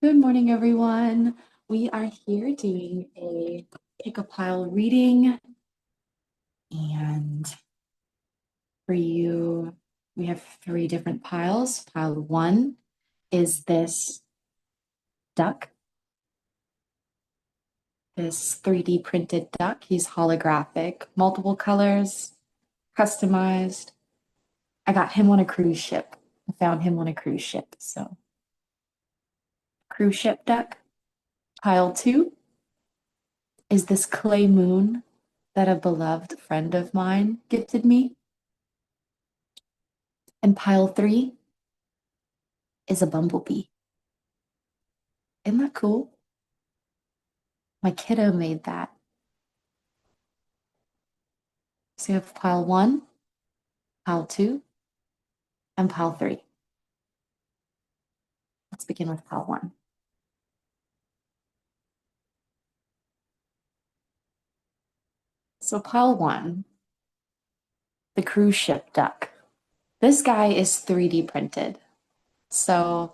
Good morning, everyone. We are here doing a pick a pile reading. And for you, we have three different piles. Pile one is this duck, this 3D printed duck. He's holographic, multiple colors, customized. I got him on a cruise ship. I found him on a cruise ship. So, cruise ship duck. Pile two is this clay moon that a beloved friend of mine gifted me. And pile three is a bumblebee. Isn't that cool? My kiddo made that. So you have pile one, pile two, and pile three. Let's begin with pile one. So pile one, the cruise ship duck. This guy is 3D printed. So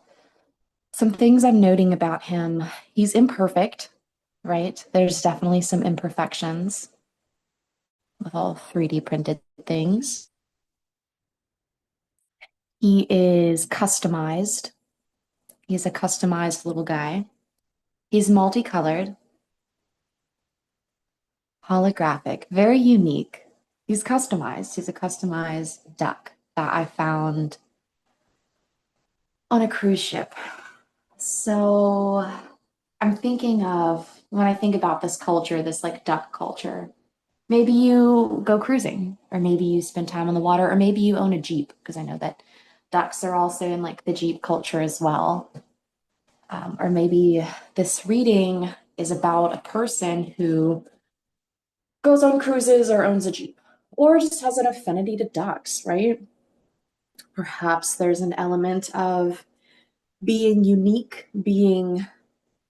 some things I'm noting about him, he's imperfect, right? There's definitely some imperfections with all 3D printed things. He is customized. He's a customized little guy. He's multicolored, holographic, very unique. He's customized. He's a customized duck that I found on a cruise ship. So I'm thinking of when I think about this culture, this like duck culture, maybe you go cruising, or maybe you spend time on the water, or maybe you own a Jeep, because I know that ducks are also in like the Jeep culture as well. Or maybe this reading is about a person who goes on cruises or owns a Jeep, or just has an affinity to ducks, right? Perhaps there's an element of being unique, being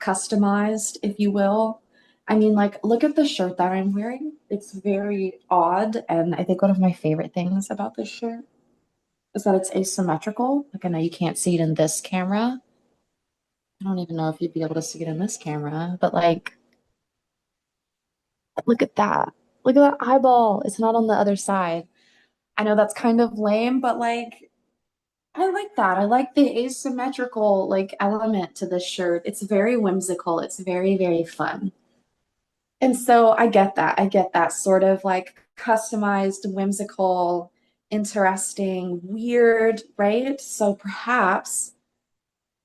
customized, if you will. I mean, like, look at the shirt that I'm wearing. It's very odd. And I think one of my favorite things about this shirt is that it's asymmetrical. Like, I know you can't see it in this camera. I don't even know if you'd be able to see it in this camera, but like, look at that. Look at that eyeball. It's not on the other side. I know that's kind of lame, but like, I like that. I like the asymmetrical like element to this shirt. It's very whimsical. It's very, very fun. And so I get that. I get that sort of like customized, whimsical, interesting, weird, right? So perhaps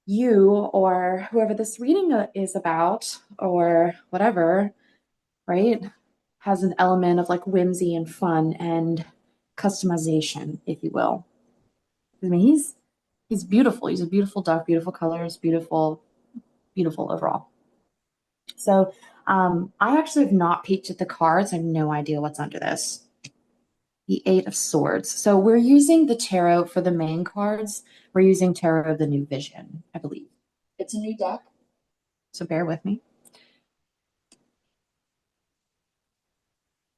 you or whoever this reading is about or whatever, right, has an element of like whimsy and fun and customization, if you will. I mean, he's beautiful. He's a beautiful duck, beautiful colors, beautiful, beautiful overall. So I actually have not peeked at the cards. I have no idea what's under this. The Eight of Swords. So we're using the tarot for the main cards. We're using Tarot of the New Vision, I believe. It's a new deck, so bear with me.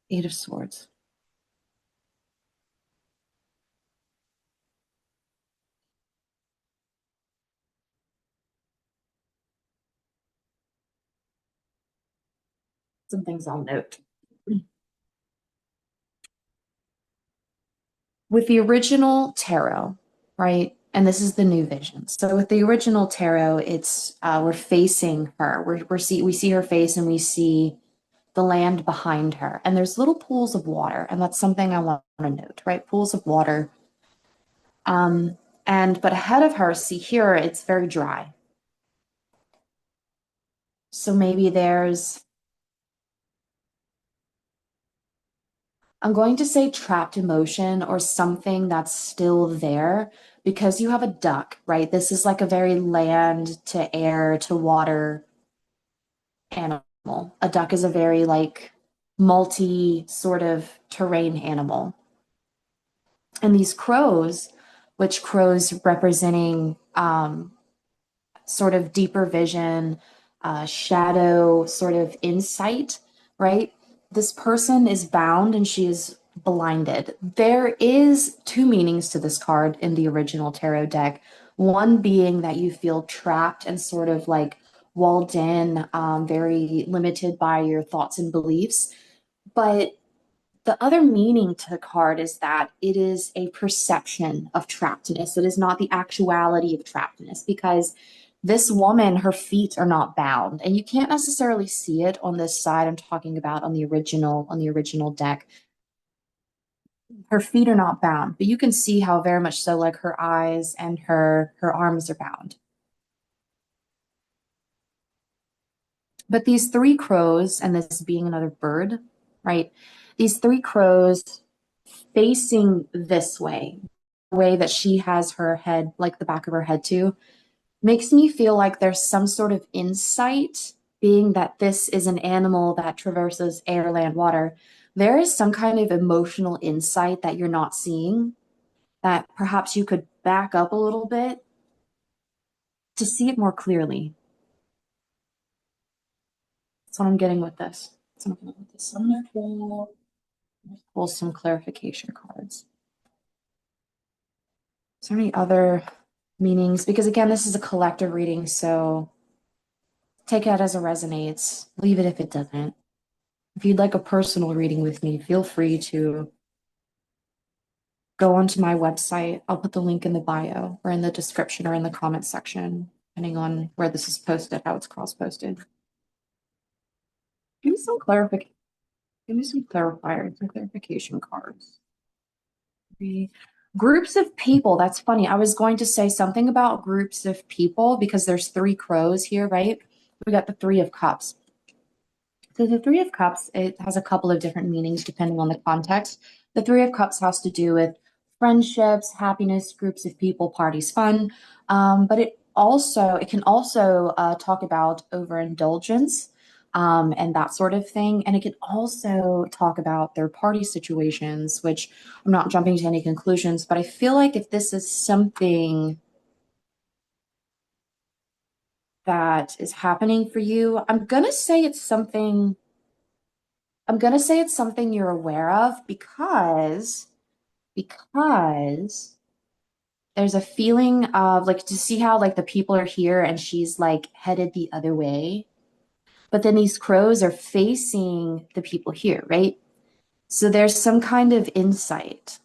Eight of Swords. Some things I'll note. With the original tarot, right? And this is the new vision. So with the original tarot, it's we're facing her. We see her face and we see the land behind her. And there's little pools of water, and that's something I want to note, right? Pools of water. And but ahead of her, see here, it's very dry. So maybe there's I'm going to say trapped emotion or something that's still there because you have a duck, right? This is like a very land to air to water animal. A duck is a very like multi sort of terrain animal. And these crows, which crows representing sort of deeper vision, shadow sort of insight, right? This person is bound and she is blinded. There is two meanings to this card in the original tarot deck. One being that you feel trapped and sort of like walled in, very limited by your thoughts and beliefs. But the other meaning to the card is that it is a perception of trappedness. It is not the actuality of trappedness because this woman, her feet are not bound, and you can't necessarily see it on this side. I'm talking about on the original deck. Her feet are not bound, but you can see how very much so like her eyes and her arms are bound. But these three crows, and this being another bird, right? These three crows facing this way, the way that she has her head, like the back of her head to, makes me feel like there's some sort of insight, being that this is an animal that traverses air, land, water. There is some kind of emotional insight that you're not seeing that perhaps you could back up a little bit to see it more clearly. That's what I'm getting with this. That's what I'm getting with this. So I'm gonna pull some clarification cards. Is there any other meanings? Because again, this is a collective reading, so take it as it resonates. Leave it if it doesn't. If you'd like a personal reading with me, feel free to go onto my website. I'll put the link in the bio or in the description or in the comment section, depending on where this is posted, how it's cross-posted. Give me some clarification. Give me some clarifiers, some clarification cards. Groups of people. That's funny. I was going to say something about groups of people because there's three crows here, right? We got the Three of Cups. So the Three of Cups, it has a couple of different meanings depending on the context. The Three of Cups has to do with friendships, happiness, groups of people, parties, fun. But it can also talk about overindulgence, and that sort of thing. And it can also talk about third party situations, which I'm not jumping to any conclusions, but I feel like if this is something that is happening for you, I'm gonna say it's something you're aware of because there's a feeling of like to see how like the people are here and she's like headed the other way, but then these crows are facing the people here, right? So there's some kind of insight,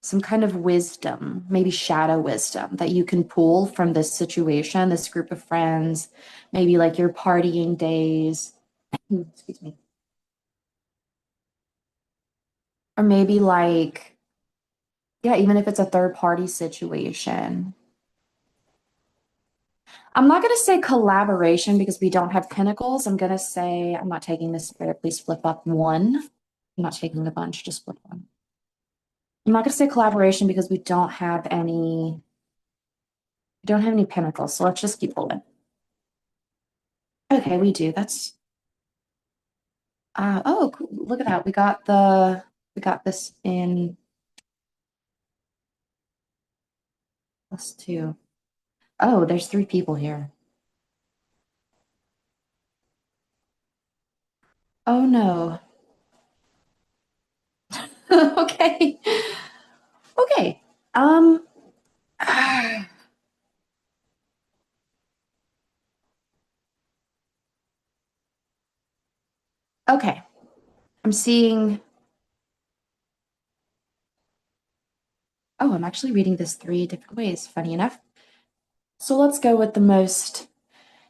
some kind of wisdom, maybe shadow wisdom that you can pull from this situation, this group of friends, maybe like your partying days. Excuse me. Or maybe like, yeah, even if it's a third party situation. I'm not going to say collaboration because we don't have pinnacles. I'm going to say, I'm not taking this spirit. Please flip up one. I'm not taking a bunch, just flip one. I'm not going to say collaboration because we don't have any pinnacles. So let's just keep pulling. Okay, we do. That's, oh, cool. Look at that. We got this in +2. Oh, there's 3 people here. Oh no. Okay. Okay. Um, okay. I'm seeing, oh, I'm actually reading this 3 different ways, funny enough. So let's go with the most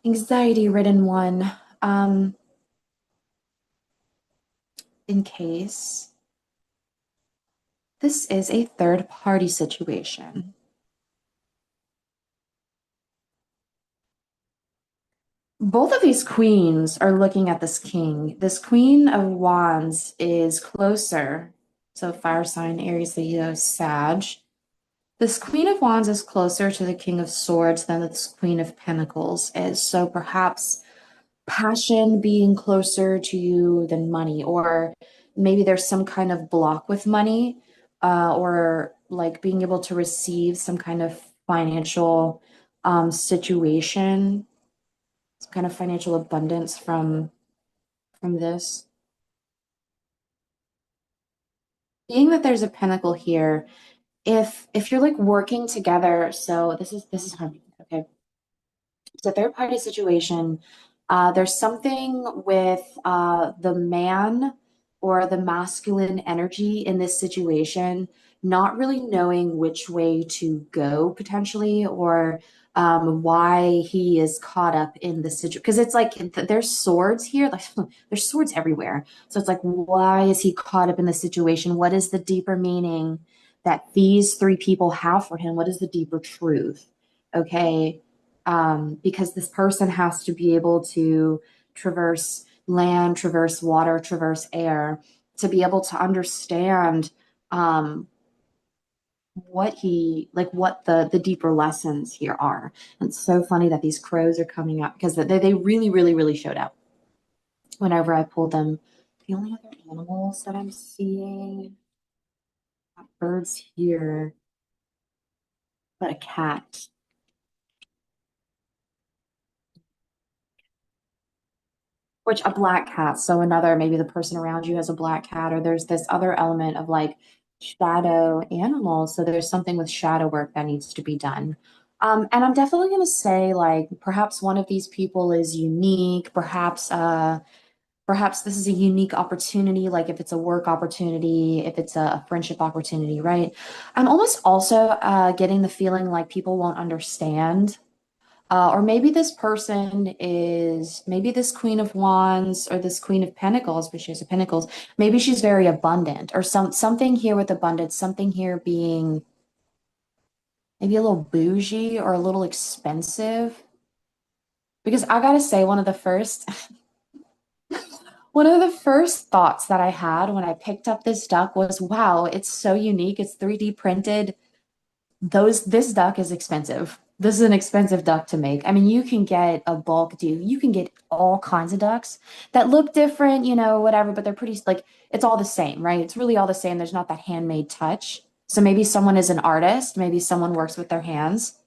anxiety-ridden one. In case this is a third-party situation. Both of these queens are looking at this king. This Queen of Wands is closer. So fire sign, Aries, Leo, Sag. This Queen of Wands is closer to the King of Swords than this Queen of Pentacles is. So perhaps passion being closer to you than money, or maybe there's some kind of block with money, or like being able to receive some kind of financial situation, some kind of financial abundance from this. Being that there's a pentacle here, if you're like working together, so this is how, okay. It's a third party situation. There's something with the man or the masculine energy in this situation, not really knowing which way to go potentially, or why he is caught up in the situation. Because it's like there's swords here, like there's swords everywhere. So it's like, why is he caught up in the situation? What is the deeper meaning that these three people have for him? What is the deeper truth? Okay, because this person has to be able to traverse land, traverse water, traverse air to be able to understand um, what he like what the deeper lessons here are. And it's so funny that these crows are coming up because they really really really showed up whenever I pulled them. The only other animals that I'm seeing, not birds here, but a cat. Which a black cat. So another, maybe the person around you has a black cat, or there's this other element of like shadow animals. So there's something with shadow work that needs to be done. And I'm definitely going to say like perhaps one of these people is unique. Perhaps this is a unique opportunity, like if it's a work opportunity, if it's a friendship opportunity, right? I'm almost also getting the feeling like people won't understand, or maybe this person is, maybe this Queen of Wands or this Queen of Pentacles, but she has a Pentacles. Maybe she's very abundant, or something here with abundance, something here being maybe a little bougie or a little expensive. Because I gotta say, one of the first thoughts that I had when I picked up this duck was, wow, it's so unique. It's 3D printed. This duck is expensive. This is an expensive duck to make. I mean, you can get a bulk deal. You can get all kinds of ducks that look different, whatever, but they're pretty like it's all the same, right? It's really all the same. There's not that handmade touch. So maybe someone is an artist, maybe someone works with their hands.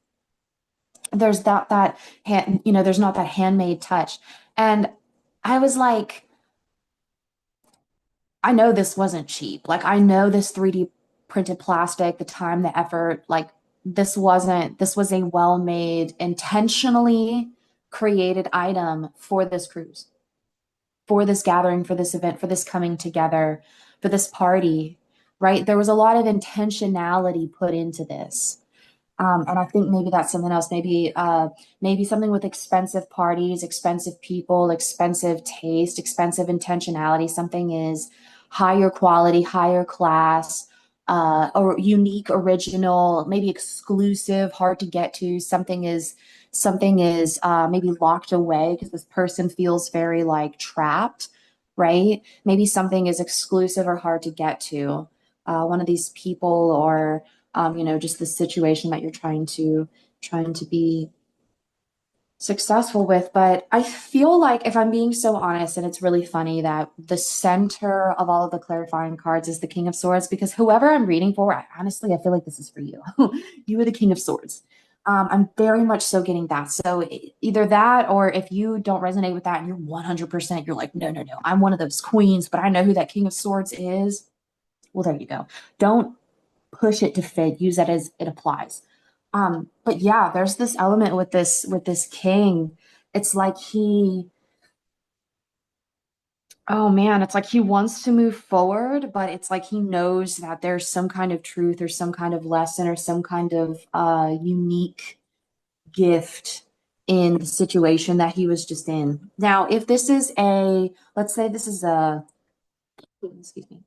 There's that hand, there's not that handmade touch. And I was like, I know this wasn't cheap. Like I know this 3D printed plastic, the time, the effort, like this was a well-made, intentionally created item for this cruise, for this gathering, for this event, for this coming together, for this party, right? There was a lot of intentionality put into this. And I think maybe that's something else. Maybe something with expensive parties, expensive people, expensive taste, expensive intentionality. Something is higher quality, higher class, or unique, original, maybe exclusive, hard to get to. Something is maybe locked away because this person feels very like trapped, right? Maybe something is exclusive or hard to get to. One of these people or just the situation that you're trying to be successful with. But I feel like if I'm being so honest, and it's really funny that the center of all of the clarifying cards is the King of Swords, because whoever I'm reading for, honestly, I feel like this is for you. You are the King of Swords. I'm very much so getting that. So either that, or if you don't resonate with that and you're 100%, you're like, no, no, no, I'm one of those queens, but I know who that King of Swords is. Well, there you go. Don't push it to fit, use that as it applies. But yeah, there's this element with this king. It's like oh man, it's like he wants to move forward, but it's like he knows that there's some kind of truth or some kind of lesson or some kind of unique gift in the situation that he was just in. Now, if this is let's say this is excuse me,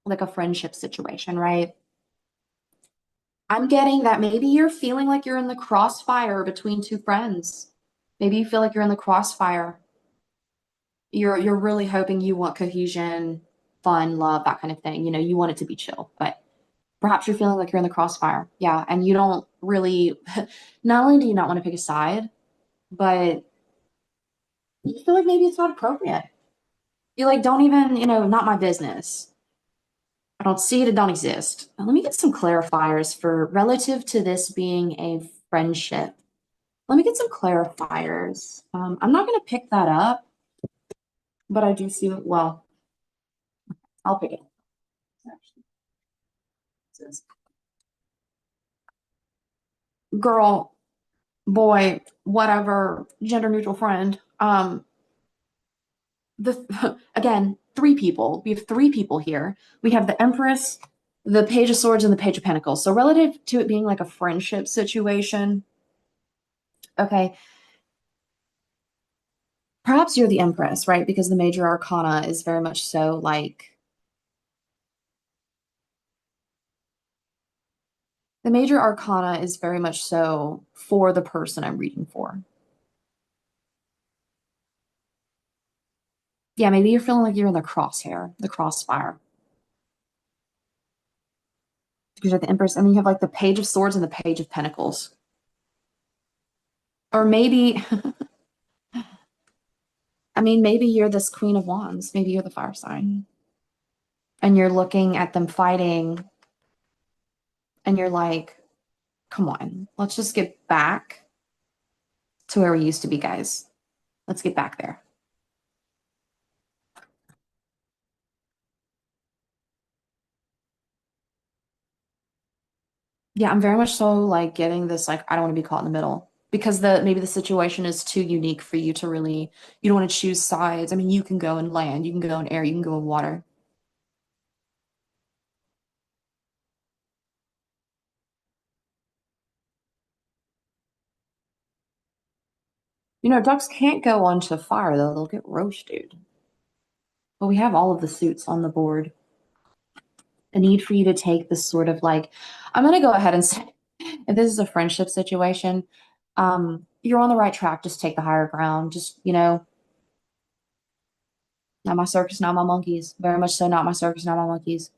like a friendship situation, right? I'm getting that maybe you're feeling like you're in the crossfire between two friends. Maybe you feel like you're in the crossfire. You're really hoping you want cohesion, fun, love, that kind of thing. You want it to be chill, but perhaps you're feeling like you're in the crossfire. Yeah, and you don't really not only do you not want to pick a side, but you feel like maybe it's not appropriate. You like don't even, not my business. I don't see it, it don't exist. Now, let me get some clarifiers for relative to this being a friendship. Let me get some clarifiers. I'm not going to pick that up, but I do see it. Well, I'll pick it. Girl, boy, whatever, gender neutral friend. The again, three people. We have three people here. We have the Empress, the Page of Swords, and the Page of Pentacles. So relative to it being like a friendship situation, okay, perhaps you're the Empress, right? Because the Major Arcana is very much so like the Major Arcana is very much so for the person I'm reading for. Yeah, maybe you're feeling like you're in the crosshair, the crossfire. Because you're the Empress, and then you have like the Page of Swords and the Page of Pentacles. Or maybe, I mean, maybe you're this Queen of Wands. Maybe you're the fire sign. And you're looking at them fighting, and you're like, come on, let's just get back to where we used to be, guys. Let's get back there. Yeah, I'm very much so like getting this, like, I don't want to be caught in the middle because maybe the situation is too unique for you to really, you don't want to choose sides. I mean, you can go in land, you can go in air, you can go in water. You know, ducks can't go onto fire though, they'll get roasted. But we have all of the suits on the board. A need for you to take this sort of like, I'm gonna go ahead and say, if this is a friendship situation, you're on the right track. Just take the higher ground. Just, not my circus, not my monkeys. Very much so, not my circus, not my monkeys.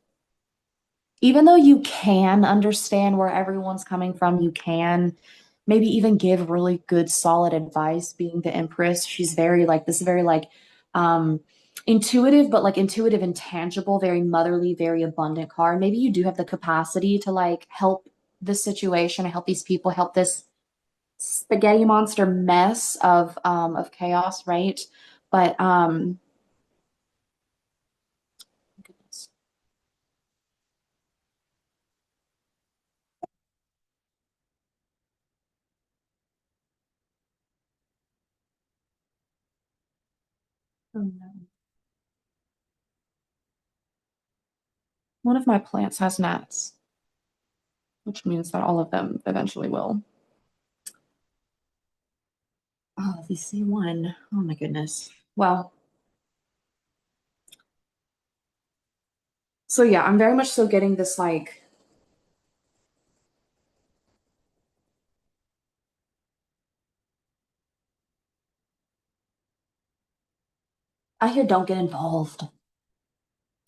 Even though you can understand where everyone's coming from, you can maybe even give really good, solid advice. Being the Empress, she's very like this, very like um, intuitive, but like intuitive and tangible, very motherly, very abundant card. Maybe you do have the capacity to like help this situation, help these people, help this spaghetti monster mess of chaos, right? But goodness. Oh no. One of my plants has gnats, which means that all of them eventually will. Oh, VC1. Oh my goodness. Well, so yeah, I'm very much so getting this like I hear don't get involved.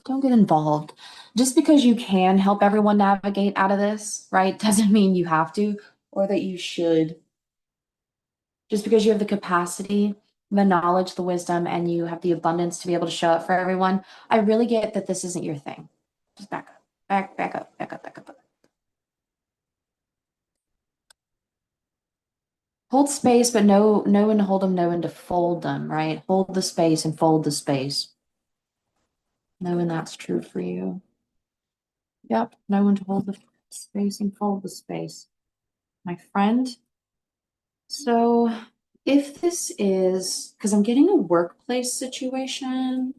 Don't get involved. Just because you can help everyone navigate out of this, right, doesn't mean you have to or that you should. Just because you have the capacity, the knowledge, the wisdom, and you have the abundance to be able to show up for everyone, I really get that this isn't your thing. Just back up. Back up, back up, back up. Hold space, but know when to hold them, know when to fold them, right? Hold the space and fold the space. Know when that's true for you. Yep, know when to hold the space and fold the space. My friend, so if this is, because I'm getting a workplace situation,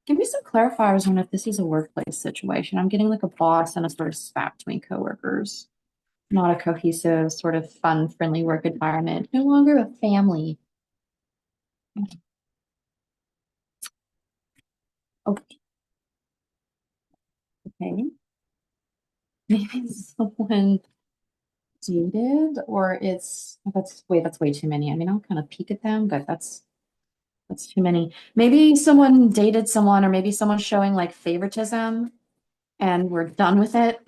give me some clarifiers on if this is a workplace situation. I'm getting like a boss and a sort of spat between coworkers, not a cohesive, sort of fun, friendly work environment. No longer a family. Okay. Maybe someone dated or it's that's way too many. I mean, I'll kind of peek at them, but that's too many. Maybe someone dated someone or maybe someone's showing like favoritism and we're done with it.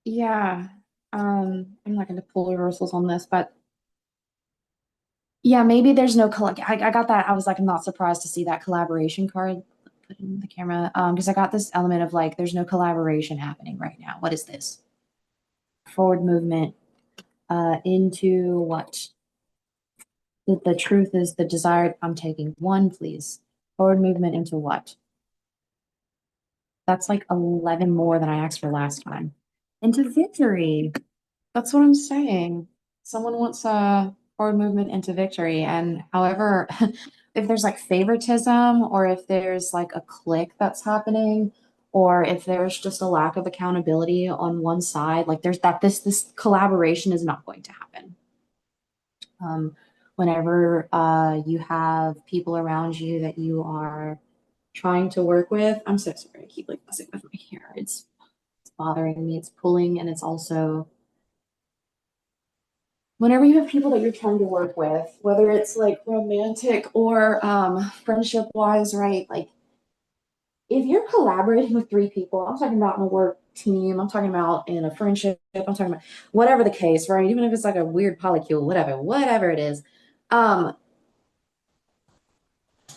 Yeah. I'm not going to pull reversals on this, but yeah, maybe there's no I got that. I was like, I'm not surprised to see that collaboration card put in the camera. Because I got this element of like, there's no collaboration happening right now. What is this? Forward movement into what? The truth is the desired. I'm taking one, please. Forward movement into what? That's like 11 more than I asked for last time. Into victory. That's what I'm saying. Someone wants a forward movement into victory. And however, if there's like favoritism or if there's like a clique that's happening, or if there's just a lack of accountability on one side, like there's that this collaboration is not going to happen. Whenever you have people around you that you are trying to work with, I'm so sorry, I keep like messing with my hair. It's bothering me, it's pulling, and it's also whenever you have people that you're trying to work with, whether it's like romantic or friendship wise, right? Like if you're collaborating with three people, I'm talking about in a work team, I'm talking about in a friendship, I'm talking about whatever the case, right? Even if it's like a weird polycule, whatever it is. Um,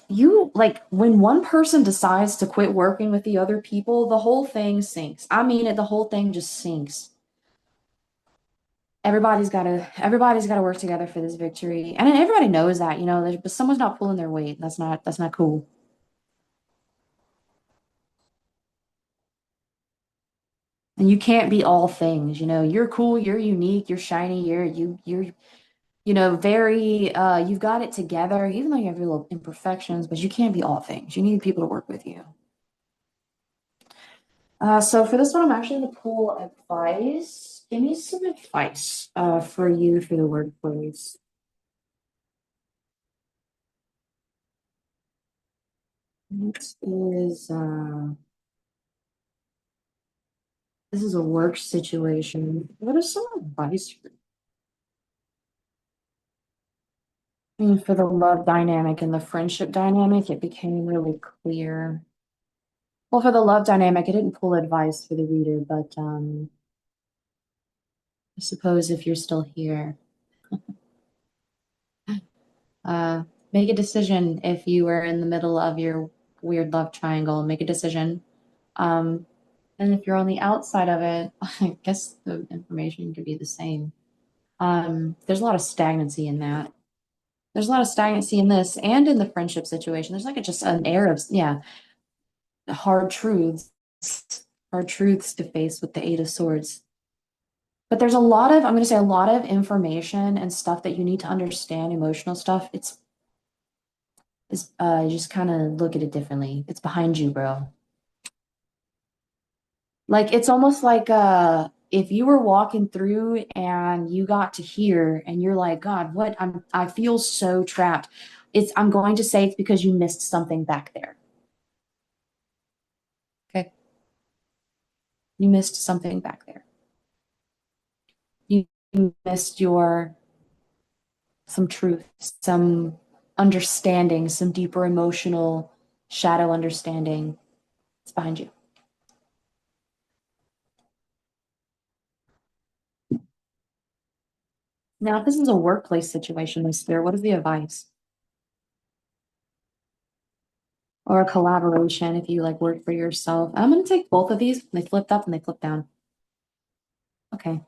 you like when one person decides to quit working with the other people, the whole thing sinks. I mean it, the whole thing just sinks. Everybody's gotta work together for this victory. And everybody knows that, but someone's not pulling their weight. That's not cool. And you can't be all things, you're cool, you're unique, you're shiny, you're very you've got it together, even though you have your little imperfections, but you can't be all things. You need people to work with you. So for this one, I'm actually going to pull advice. Give me some advice for you for the workplace. This is this is a work situation. What is some advice I mean, for the love dynamic and the friendship dynamic, it became really clear. Well, for the love dynamic, I didn't pull advice for the reader, but I suppose if you're still here, uh, make a decision if you were in the middle of your weird love triangle. Make a decision. Um, and if you're on the outside of it, I guess the information could be the same. There's a lot of stagnancy in that. There's a lot of stagnancy in this and in the friendship situation. There's like just an air of, yeah, hard truths, hard truths to face with the Eight of Swords. But there's I'm going to say a lot of information and stuff that you need to understand, emotional stuff. You just kind of look at it differently. It's behind you, bro. Like it's almost like if you were walking through and you got to here and you're like, God, I feel so trapped. I'm going to say it's because you missed something back there. Okay. You missed something back there. You missed some truth, some understanding, some deeper emotional shadow understanding. It's behind you. Now, if this is a workplace situation, Miss Spirit, what is the advice? Or a collaboration if you like work for yourself. I'm going to take both of these. They flipped up and they flipped down. Okay.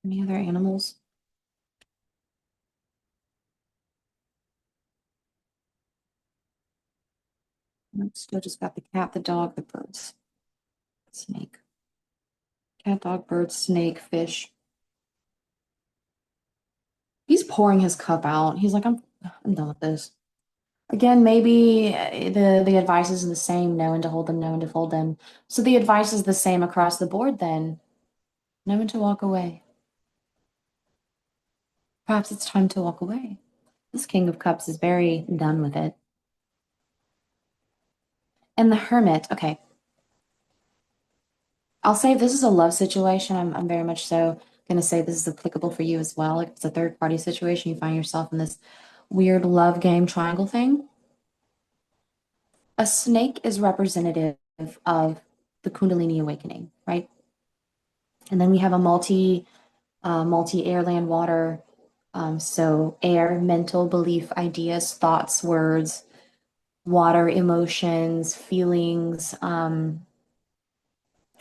Any other animals? Still just got the cat, the dog, the birds, snake. Cat, dog, bird, snake, fish. He's pouring his cup out. He's like, I'm done with this. Again, maybe the advice is the same, know when to hold them, know when to fold them. So the advice is the same across the board then. Know when to walk away. Perhaps it's time to walk away. This King of Cups is very done with it. And the Hermit, okay. I'll say if this is a love situation, I'm very much so going to say this is applicable for you as well. Like if it's a third party situation, you find yourself in this weird love game triangle thing. A snake is representative of the Kundalini awakening, right? And then we have a multi air, land, water. So air, mental, belief, ideas, thoughts, words, water, emotions, feelings,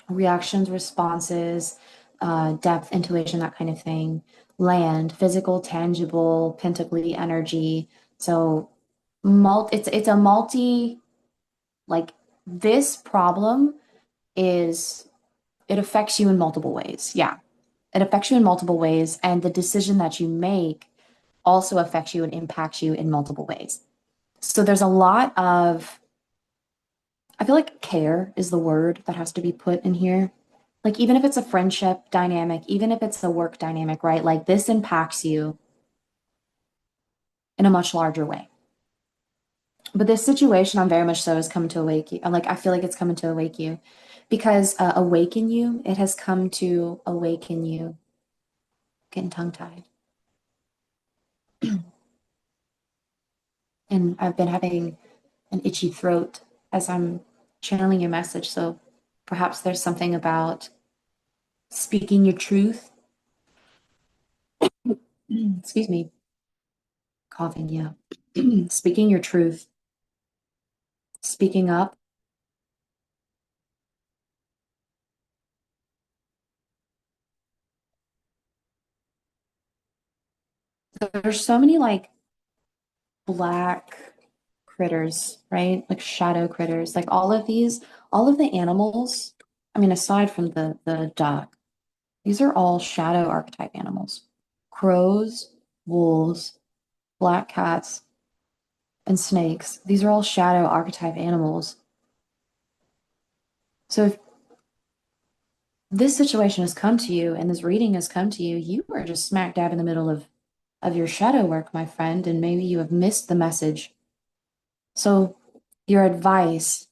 reactions, responses, depth, intuition, that kind of thing. Land, physical, tangible, pentacly energy. So it's a multi, like, this problem is, it affects you in multiple ways. Yeah. It affects you in multiple ways, and the decision that you make also affects you and impacts you in multiple ways. So there's a lot of, I feel like care is the word that has to be put in here. Like, even if it's a friendship dynamic, even if it's a work dynamic, right? Like, this impacts you in a much larger way. But this situation, I'm very much so, has come to awake you. Like, I feel like it's coming to awake you because awaken you, it has come to awaken you. Getting tongue tied. And I've been having an itchy throat as I'm channeling your message. So perhaps there's something about speaking your truth. Excuse me, coughing, yeah. Speaking your truth, speaking up. There's so many like black critters, right? Like shadow critters, like all of these, all of the animals. I mean, aside from the duck, these are all shadow archetype animals. Crows, wolves, black cats, and snakes. These are all shadow archetype animals. So if this situation has come to you and this reading has come to you, you are just smack dab in the middle of your shadow work, my friend, and maybe you have missed the message. So your advice,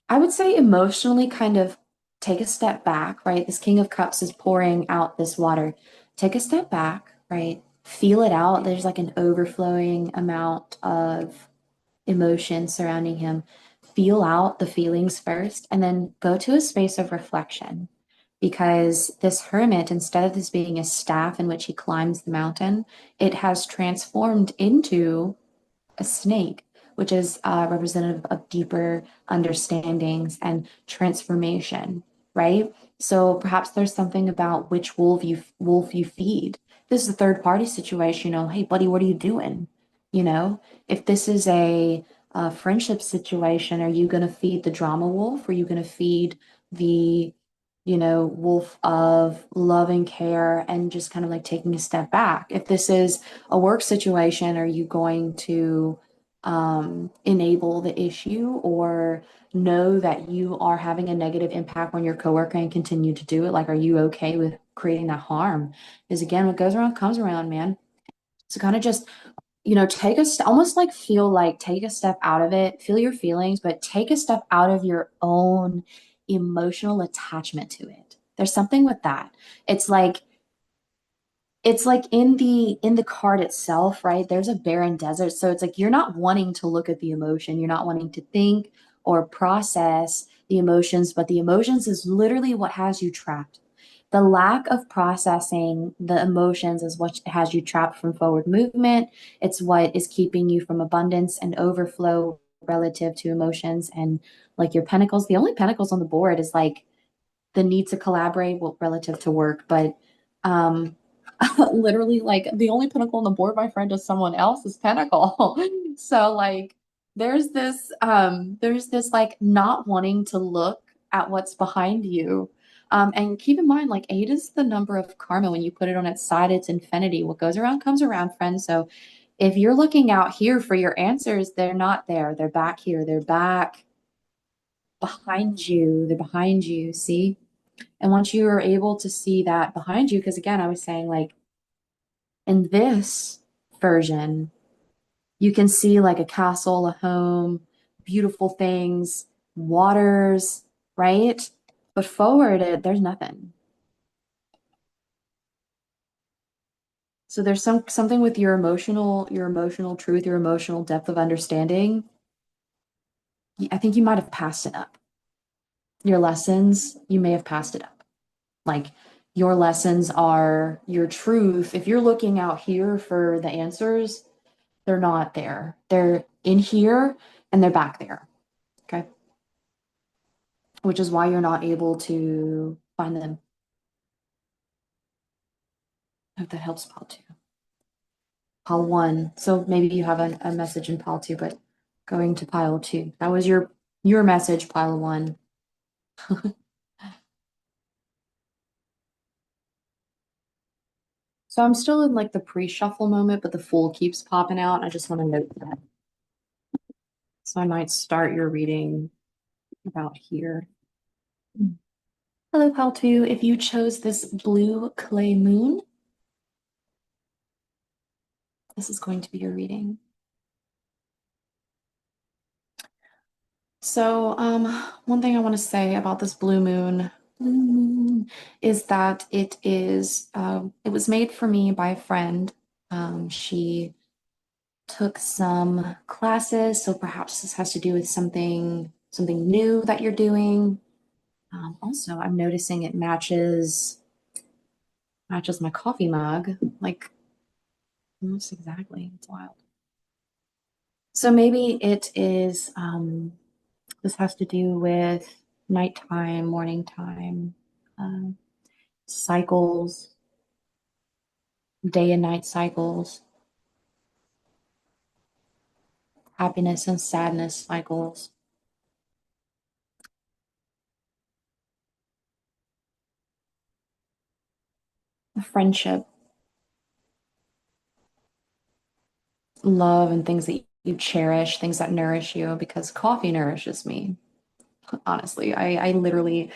I would say emotionally kind of take a step back, right? This King of Cups is pouring out this water. Take a step back, right? Feel it out. There's like an overflowing amount of emotion surrounding him. Feel out the feelings first and then go to a space of reflection. Because this hermit, instead of this being a staff in which he climbs the mountain, it has transformed into a snake, which is representative of deeper understandings and transformation, right? So perhaps there's something about which wolf you feed. This is a third party situation, hey buddy, what are you doing? If this is a friendship situation, are you going to feed the drama wolf? Are you going to feed the wolf of love and care and just kind of like taking a step back? If this is a work situation, are you going to enable the issue or know that you are having a negative impact on your coworker and continue to do it? Like, are you okay with creating that harm? Because again, what goes around comes around, man. So kind of just take almost like feel like take a step out of it, feel your feelings, but take a step out of your own emotional attachment to it. There's something with that. It's like in the card itself, right? There's a barren desert. So it's like you're not wanting to look at the emotion. You're not wanting to think or process the emotions, but the emotions is literally what has you trapped. The lack of processing the emotions is what has you trapped from forward movement. It's what is keeping you from abundance and overflow relative to emotions and like your pentacles. The only pentacles on the board is like the need to collaborate, well, relative to work, but um literally like the only pinnacle on the board, my friend, is someone else's pinnacle. So like there's this like not wanting to look at what's behind you. And keep in mind, like 8 is the number of karma. When you put it on its side, it's infinity. What goes around comes around, friends. So if you're looking out here for your answers, they're not there. They're back here. They're back behind you. They're behind you. See? And once you are able to see that behind you, because again, I was saying like in this version, you can see like a castle, a home, beautiful things, waters, right? But forward it, there's nothing. So there's something with your emotional truth, your emotional depth of understanding. I think you might have passed it up. Your lessons, you may have passed it up. Like Your lessons are your truth. If you're looking out here for the answers, they're not there. They're in here and they're back there. Okay. Which is why you're not able to find them. I hope that helps, Paul, too. Pile one. So maybe you have a message in pile two, but going to pile two. That was your message, pile one. So I'm still in like the pre-shuffle moment, but the Fool keeps popping out. I just want to note that. So I might start your reading about here. Hello, pile two. If you chose this blue clay moon, this is going to be your reading. So, one thing I want to say about this blue moon is that it was made for me by a friend. She took some classes, so perhaps this has to do with something new that you're doing. Also, I'm noticing it matches my coffee mug, like almost exactly. It's wild. So maybe it is. This has to do with nighttime, morning time, um, cycles, day and night cycles, happiness and sadness cycles, friendship, love, and things that you cherish, things that nourish you, because coffee nourishes me. Honestly, I literally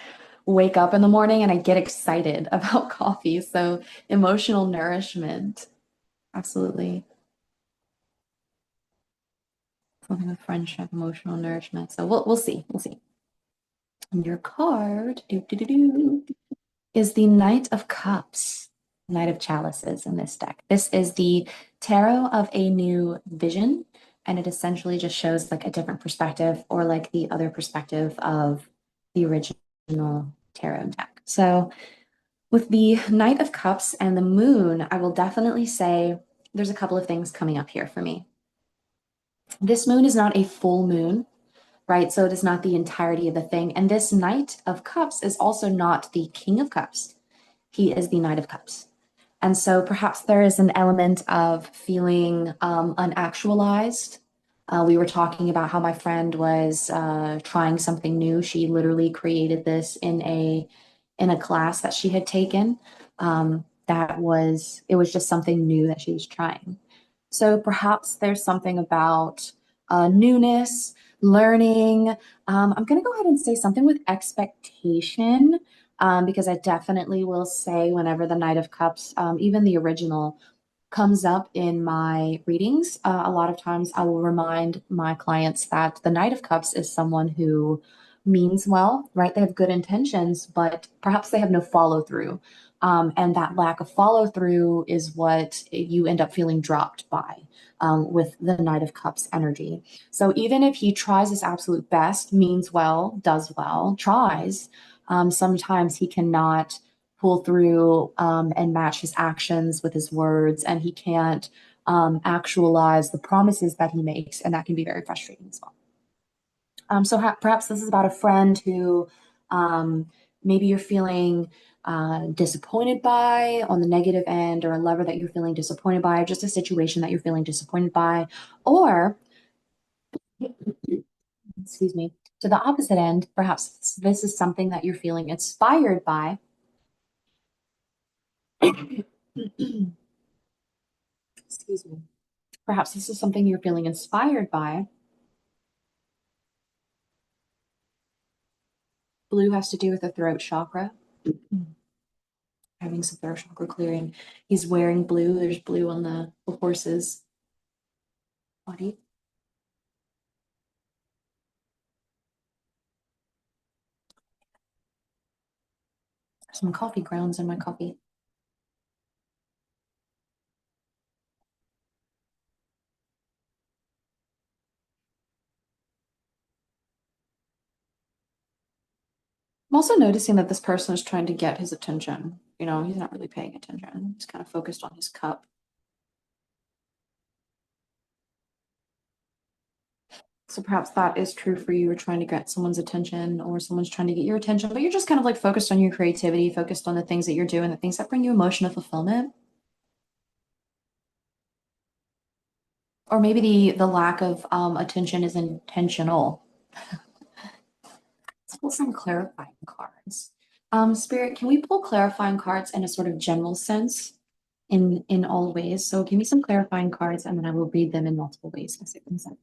wake up in the morning and I get excited about coffee. So emotional nourishment, absolutely. Something with friendship, emotional nourishment. So we'll see. We'll see. And your card is the Knight of Cups, Knight of Chalices in this deck. This is the tarot of a new vision, and it essentially just shows like a different perspective or like the other perspective of the original tarot deck. So with the Knight of Cups and the Moon, I will definitely say there's a couple of things coming up here for me. This moon is not a full moon, right? So it is not the entirety of the thing. And this Knight of Cups is also not the King of Cups. He is the Knight of Cups. And so perhaps there is an element of feeling unactualized. We were talking about how my friend was trying something new. She literally created this in a class that she had taken. It was just something new that she was trying. So perhaps there's something about newness, learning. I'm going to go ahead and say something with expectation, because I definitely will say whenever the Knight of Cups, even the original, comes up in my readings, a lot of times I will remind my clients that the Knight of Cups is someone who means well, right? They have good intentions, but perhaps they have no follow through. And that lack of follow through is what you end up feeling dropped by with the Knight of Cups energy. So even if he tries his absolute best, means well, does well, tries, sometimes he cannot pull through and match his actions with his words, and he can't actualize the promises that he makes, and that can be very frustrating as well. Perhaps this is about a friend who maybe you're feeling disappointed by on the negative end, or a lover that you're feeling disappointed by, or just a situation that you're feeling disappointed by, or excuse me, to the opposite end, perhaps this is something that you're feeling inspired by. Excuse me. Perhaps this is something you're feeling inspired by. Blue has to do with the throat chakra, having some throat chakra clearing. He's wearing blue. There's blue on the horse's body. Some coffee grounds in my coffee. I'm also noticing that this person is trying to get his attention. You know, he's not really paying attention. He's kind of focused on his cup. So perhaps that is true for you. You're trying to get someone's attention or someone's trying to get your attention, but you're just kind of like focused on your creativity, focused on the things that you're doing, the things that bring you emotional fulfillment. Or maybe the lack of attention is intentional. Let's pull some clarifying cards. Spirit, can we pull clarifying cards in a sort of general sense in all ways? So give me some clarifying cards and then I will read them in multiple ways as it comes up.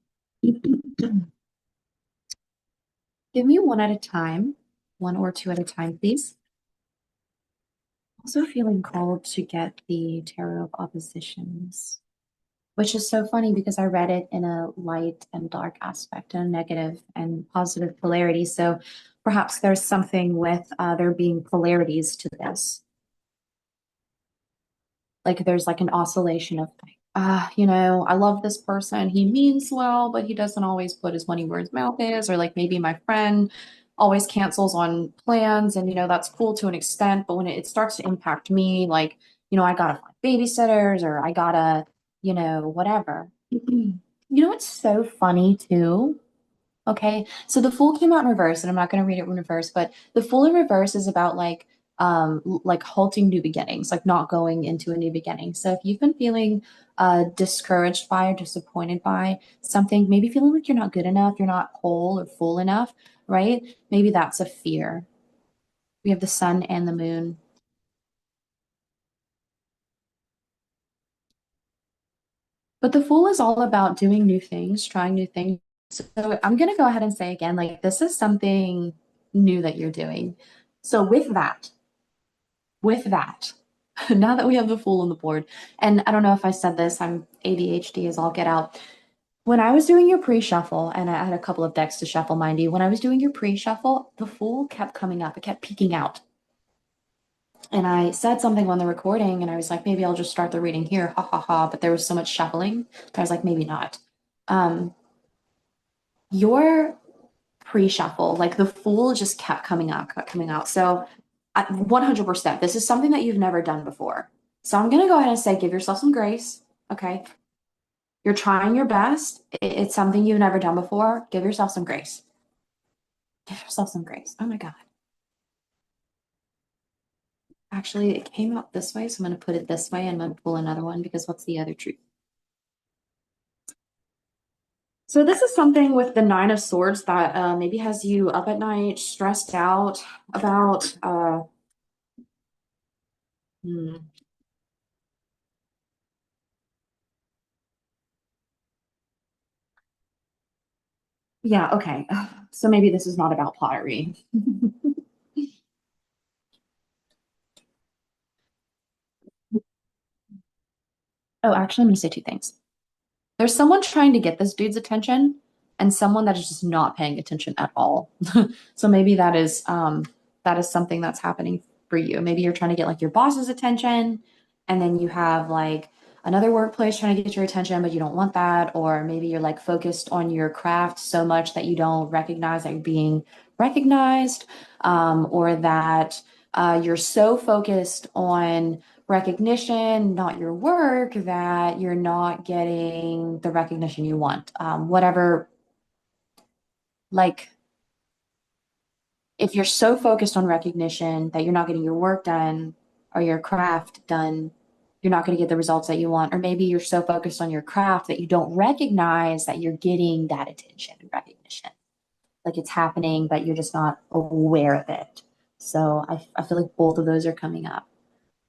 Give me one at a time, one or two at a time, please. Also feeling called to get the Tarot of Oppositions, which is so funny because I read it in a light and dark aspect, a negative and positive polarity. So perhaps there's something with there being polarities to this. Like there's like an oscillation of like, you know, I love this person. He means well, but he doesn't always put his money where his mouth is. Or like maybe my friend always cancels on plans, and you know, that's cool to an extent. But when it starts to impact me, like, you know, I gotta find babysitters or I gotta, you know, whatever. You know, it's so funny too. Okay, so the Fool came out in reverse, and I'm not going to read it in reverse, but the Fool in reverse is about like halting new beginnings, like not going into a new beginning. So if you've been feeling discouraged by or disappointed by something, maybe feeling like you're not good enough, you're not whole or full enough, right? Maybe that's a fear. We have the sun and the moon. But the Fool is all about doing new things, trying new things. So I'm going to go ahead and say again, like this is something new that you're doing. So with that, now that we have the Fool on the board, and I don't know if I said this, I'm ADHD as all get out. When I was doing your pre-shuffle, and I had a couple of decks to shuffle, mind you, when I was doing your pre-shuffle, the Fool kept coming up. It kept peeking out. And I said something on the recording, and I was like, maybe I'll just start the reading here, ha ha ha. But there was so much shuffling that I was like, maybe not. Um, your pre-shuffle, like the Fool just kept coming out, kept coming out. So 100%, this is something that you've never done before. So I'm going to go ahead and say, give yourself some grace. Okay. You're trying your best. It's something you've never done before. Give yourself some grace. Give yourself some grace. Oh my God. Actually, it came out this way. So I'm going to put it this way and I'm going to pull another one because what's the other truth? So this is something with the Nine of Swords that maybe has you up at night, stressed out about. Hmm. Yeah, okay. So maybe this is not about pottery. Oh, actually, I'm going to say two things. There's someone trying to get this dude's attention and someone that is just not paying attention at all. So maybe that is something that's happening for you. Maybe you're trying to get like your boss's attention and then you have like another workplace trying to get your attention, but you don't want that. Or maybe you're like focused on your craft so much that you don't recognize that you're being recognized, or that you're so focused on recognition, not your work, that you're not getting the recognition you want. Whatever, like if you're so focused on recognition that you're not getting your work done or your craft done, you're not going to get the results that you want. Or maybe you're so focused on your craft that you don't recognize that you're getting that attention and recognition. Like it's happening, but you're just not aware of it. So I feel like both of those are coming up.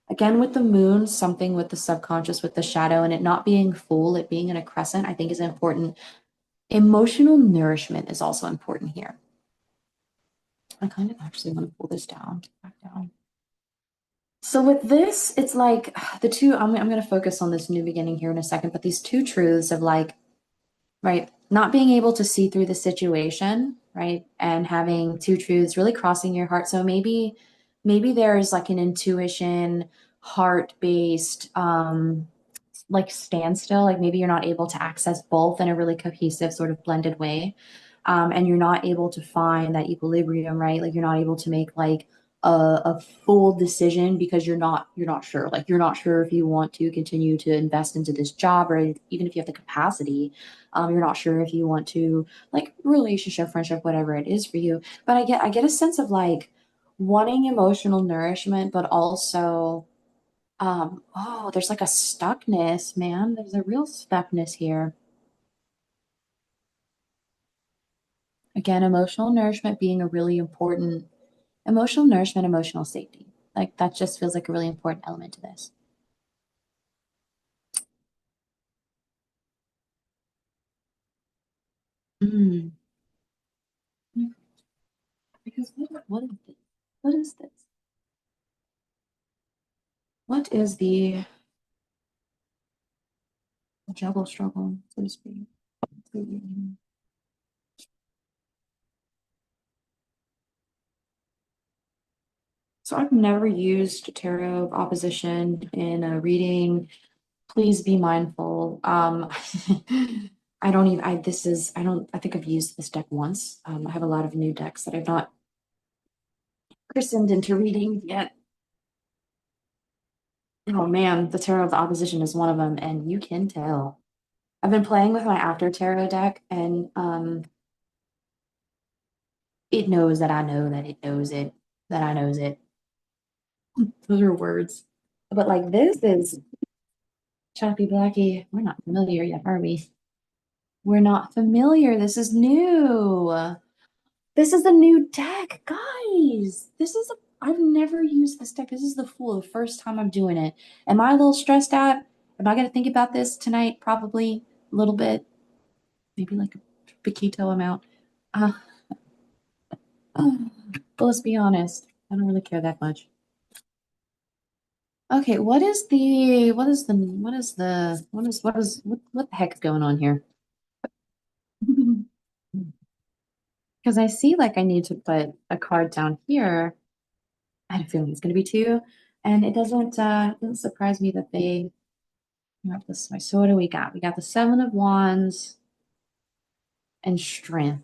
Again, with the moon, something with the subconscious, with the shadow, and it not being full, it being in a crescent, I think is important. Emotional nourishment is also important here. I kind of actually want to pull this down, back down. So with this, it's like the two, I'm going to focus on this new beginning here in a second, but these two truths of like, right, not being able to see through the situation, right, and having two truths really crossing your heart. So maybe there's like an intuition, heart-based, like standstill, like maybe you're not able to access both in a really cohesive sort of blended way. and you're not able to find that equilibrium, right? Like you're not able to make like a full decision because you're not sure. Like you're not sure if you want to continue to invest into this job, or even if you have the capacity. You're not sure if you want to like relationship, friendship, whatever it is for you. But I get a sense of like wanting emotional nourishment, but also oh, there's like a stuckness, man. There's a real stuckness here. Again, emotional nourishment being a really important emotional nourishment, emotional safety. Like that just feels like a really important element to this. Mm. Because what is this? What is this? What is the juggle struggle, so to speak? So I've never used tarot of opposition in a reading. Please be mindful. I don't even, I, this is, I don't, I think I've used this deck once. I have a lot of new decks that I've not christened into reading yet. Oh man, the Tarot of the Opposition is one of them, and you can tell. I've been playing with my After Tarot deck, and it knows that I know that it knows it, that I knows it. Those are words. But like this is Choppy Blackie. We're not familiar yet, are we? We're not familiar. This is new. This is a new deck, guys. I've never used this deck. This is the first time I'm doing it. Am I a little stressed out? Am I gonna think about this tonight? Probably a little bit, maybe like a Paquito amount. Uh, but let's be honest, I don't really care that much. Okay, what the heck is going on here? Because I see like I need to put a card down here. I had a feeling it's going to be two, and it doesn't surprise me that they went this way. So what do we got? We got the Seven of Wands and Strength.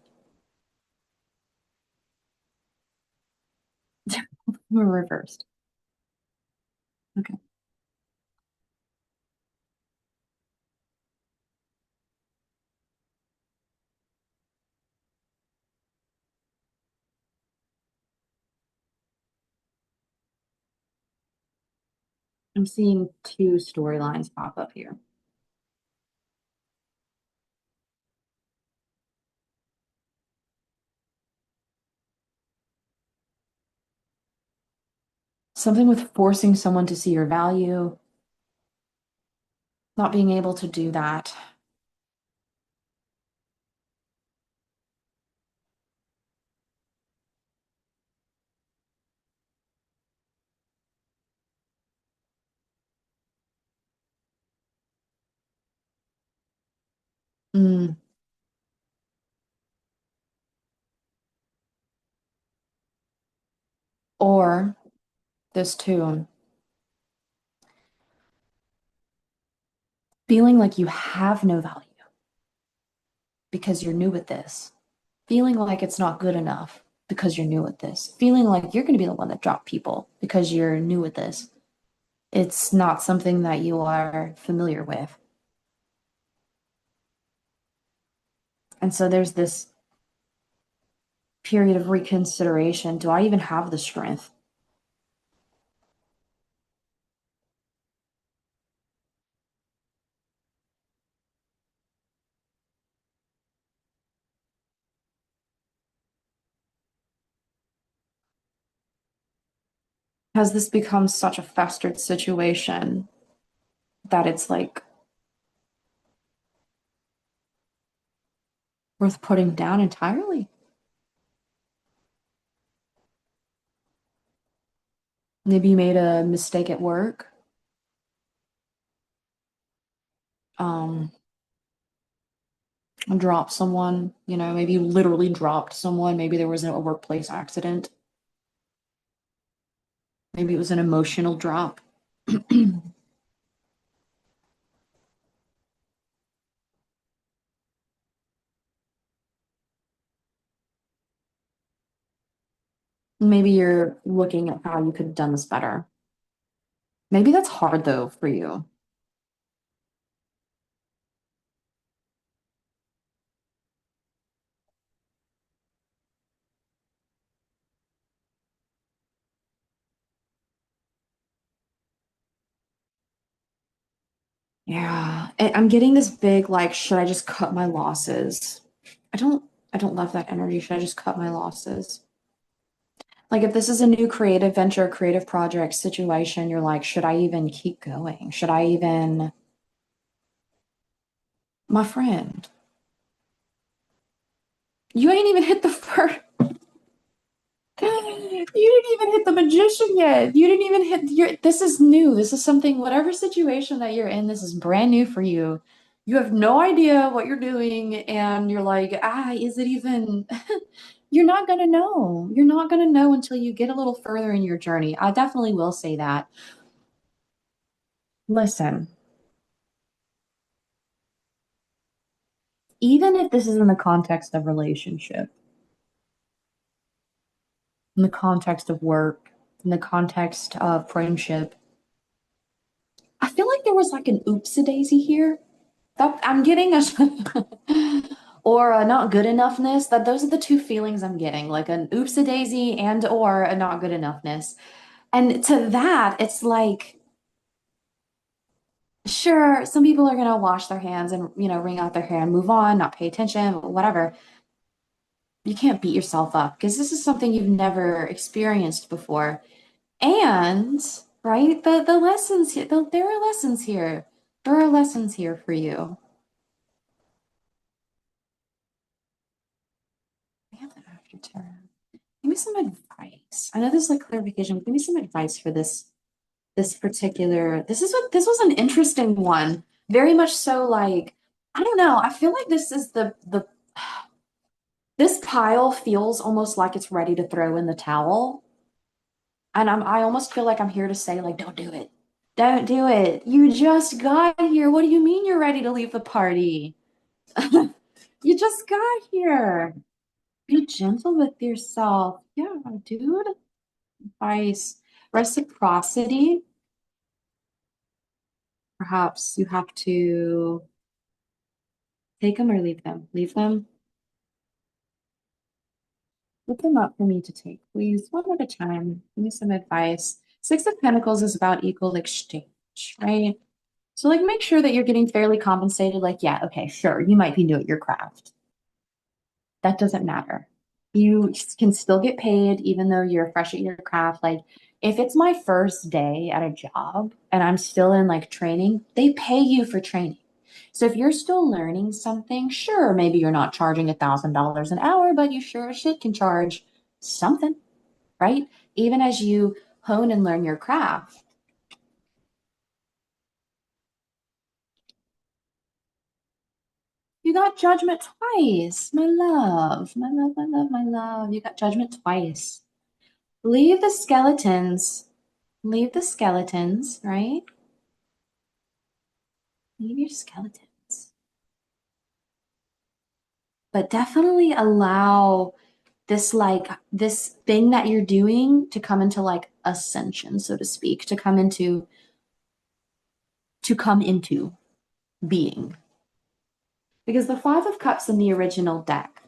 We're reversed. Okay. I'm seeing two storylines pop up here. Something with forcing someone to see your value, not being able to do that. Mm. Or this too, feeling like you have no value because you're new at this, feeling like it's not good enough because you're new at this, feeling like you're going to be the one that dropped people because you're new at this. It's not something that you are familiar with. And so there's this period of reconsideration. Do I even have the strength? Has this become such a festered situation that it's like worth putting down entirely? Maybe you made a mistake at work. Um, dropped someone, maybe you literally dropped someone. Maybe there was a workplace accident. Maybe it was an emotional drop. Maybe you're looking at how you could have done this better. Maybe that's hard though for you. Yeah. I'm getting this big, like, should I just cut my losses? I don't, I don't love that energy. Should I just cut my losses? Like, if this is a new creative venture, creative project situation, you're like, should I even keep going? Should I even, my friend, you ain't even hit the first. You didn't even hit the magician yet. You didn't even hit your, this is new. This is something, whatever situation that you're in, this is brand new for you. You have no idea what you're doing, and you're like, is it even, you're not gonna know. You're not gonna know until you get a little further in your journey. I definitely will say that. Listen, even if this is in the context of relationship, in the context of work, in the context of friendship, I feel like there was like an oopsie daisy here. That I'm getting a or a not good enoughness. That those are the two feelings I'm getting, like an oopsie daisy and or a not good enoughness. And to that, it's like, sure, some people are gonna wash their hands and wring out their hair and move on, not pay attention, whatever. You can't beat yourself up because this is something you've never experienced before. And right, the lessons here, there are lessons here. There are lessons here for you. I have that after tarot. Give me some advice. I know this is like clarification, but give me some advice for this particular. This was an interesting one. Very much so like, I don't know. I feel like this is the this pile feels almost like it's ready to throw in the towel. And I almost feel like I'm here to say, like, don't do it. Don't do it. You just got here. What do you mean you're ready to leave the party? You just got here. Be gentle with yourself. Yeah, dude. Advice. Reciprocity. Perhaps you have to take them or leave them. Leave them. Put them up for me to take, please. One at a time. Give me some advice. Six of Pentacles is about equal exchange, right? So, like, make sure that you're getting fairly compensated. Like, yeah, okay, sure, you might be new at your craft. That doesn't matter. You can still get paid even though you're fresh at your craft. Like, if it's my first day at a job and I'm still in like training, they pay you for training. So if you're still learning something, sure, maybe you're not charging $1,000 an hour, but you sure as shit can charge something, right? Even as you hone and learn your craft. You got judgment twice, my love, my love, my love, my love. You got judgment twice. Leave the skeletons. Leave the skeletons, right? Leave your skeletons. But definitely allow this thing that you're doing to come into like ascension, so to speak, to come into being. Because the Five of Cups in the original deck,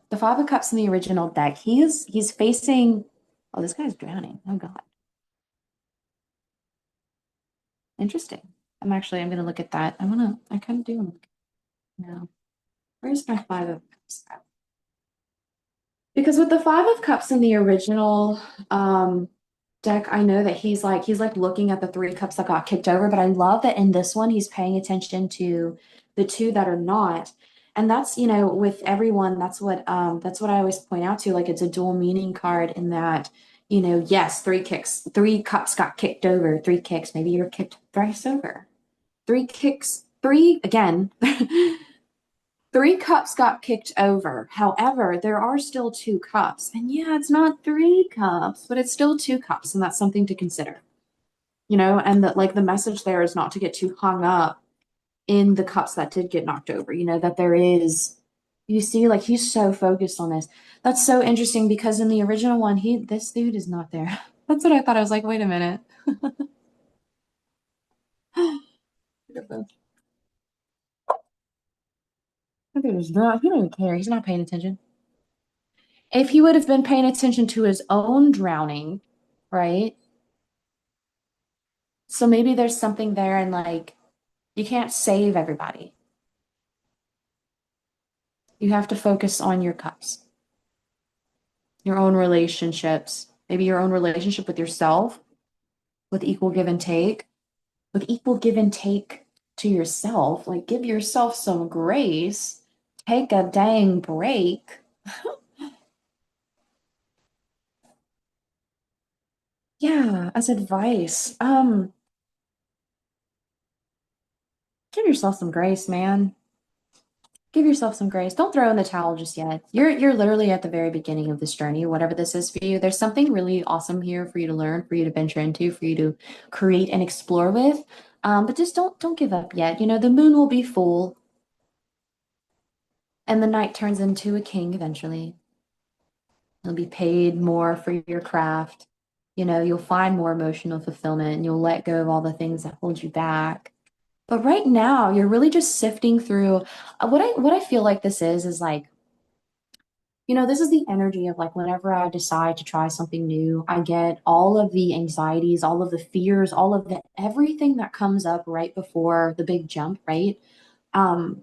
the Five of Cups in the original deck, he's facing, oh, this guy's drowning. Oh God. Interesting. I'm gonna look at that. I kind of do want to look now. Where's my Five of Cups? Because with the Five of Cups in the original deck, I know that he's like looking at the three cups that got kicked over, but I love that in this one he's paying attention to the two that are not. And that's, with everyone, that's what I always point out to. Like it's a dual meaning card in that, yes, three cups got kicked over, three kicks. Maybe you're kicked thrice over. Three kicks, three again. Three cups got kicked over. However, there are still two cups. And yeah, it's not three cups, but it's still two cups. And that's something to consider, and that like the message there is not to get too hung up in the cups that did get knocked over, that there is You see, like he's so focused on this. That's so interesting because in the original one, this dude is not there. That's what I thought. I was like, wait a minute. That dude is not, he don't even care. He's not paying attention. If he would have been paying attention to his own drowning, right? So maybe there's something there and like you can't save everybody. You have to focus on your cups, your own relationships, maybe your own relationship with yourself, with equal give and take, with equal give and take to yourself. Like give yourself some grace. Take a dang break. Yeah, as advice. Give yourself some grace, man. Give yourself some grace. Don't throw in the towel just yet. You're literally at the very beginning of this journey, whatever this is for you. There's something really awesome here for you to learn, for you to venture into, for you to create and explore with. But just don't give up yet. You know, the moon will be full and the knight turns into a king eventually. You'll be paid more for your craft. You know, you'll find more emotional fulfillment and you'll let go of all the things that hold you back. But right now, you're really just sifting through what I feel like this is like, you know, this is the energy of like whenever I decide to try something new, I get all of the anxieties, all of the fears, all of the everything that comes up right before the big jump, right? Um,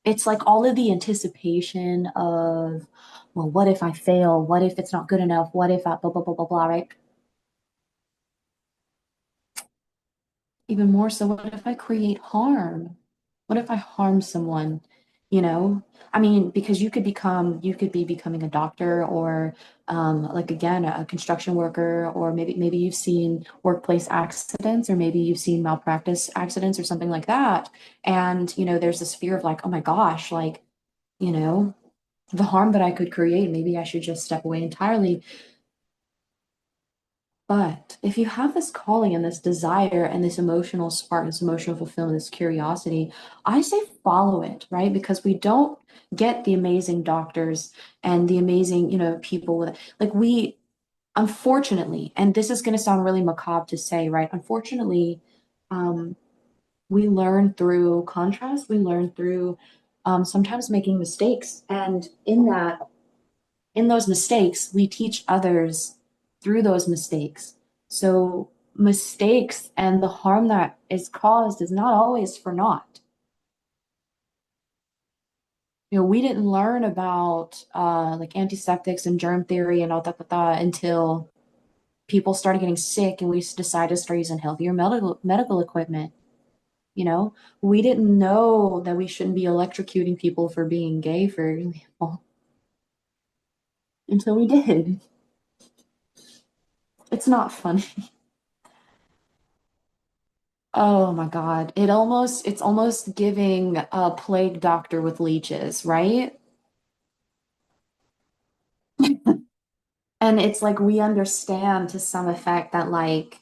it's like all of the anticipation of, well, what if I fail? What if it's not good enough? What if I blah blah blah blah blah, right? Even more so, what if I create harm? What if I harm someone? You know, I mean, because you could be becoming a doctor or, like again, a construction worker, or maybe you've seen workplace accidents, or maybe you've seen malpractice accidents or something like that. And, you know, there's this fear of like, oh my gosh, like, you know, the harm that I could create, maybe I should just step away entirely. But if you have this calling and this desire and this emotional spark, this emotional fulfillment, this curiosity, I say follow it, right? Because we don't get the amazing doctors and the amazing, you know, people with like we unfortunately, and this is going to sound really macabre to say, right? Unfortunately, um, we learn through contrast, we learn through sometimes making mistakes. And in those mistakes, we teach others through those mistakes. So mistakes and the harm that is caused is not always for naught. You know, we didn't learn about like antiseptics and germ theory and all that until people started getting sick and we decided to start using healthier medical equipment. You know, we didn't know that we shouldn't be electrocuting people for being gay, for example, until we did. It's not funny. Oh my God. It's almost giving a plague doctor with leeches, right? And it's like we understand to some effect that like,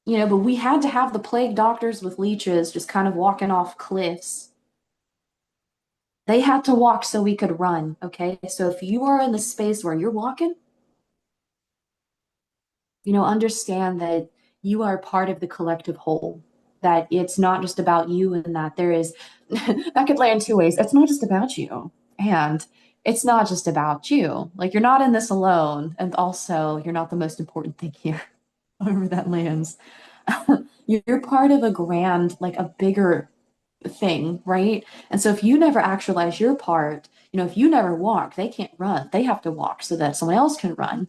you know, but we had to have the plague doctors with leeches just kind of walking off cliffs. They had to walk so we could run, okay? So if you are in the space where you're walking, you know, understand that you are part of the collective whole, that it's not just about you, and that there is, that could land two ways. It's not just about you. And it's not just about you. Like you're not in this alone. And also, you're not the most important thing here, however that lands. You're part of a grand, like a bigger thing, right? And so if you never actualize your part, you know, if you never walk, they can't run. They have to walk so that someone else can run.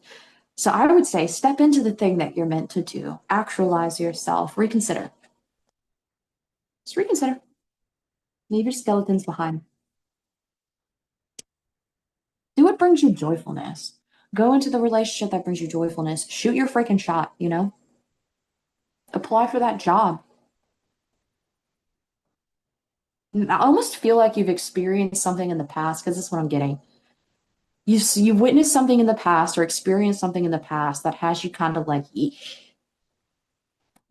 So I would say step into the thing that you're meant to do. Actualize yourself. Reconsider. Just reconsider. Leave your skeletons behind. Do what brings you joyfulness. Go into the relationship that brings you joyfulness. Shoot your freaking shot, you know? Apply for that job. I almost feel like you've experienced something in the past, because this is what I'm getting. You've witnessed something in the past or experienced something in the past that has you kind of like, eesh,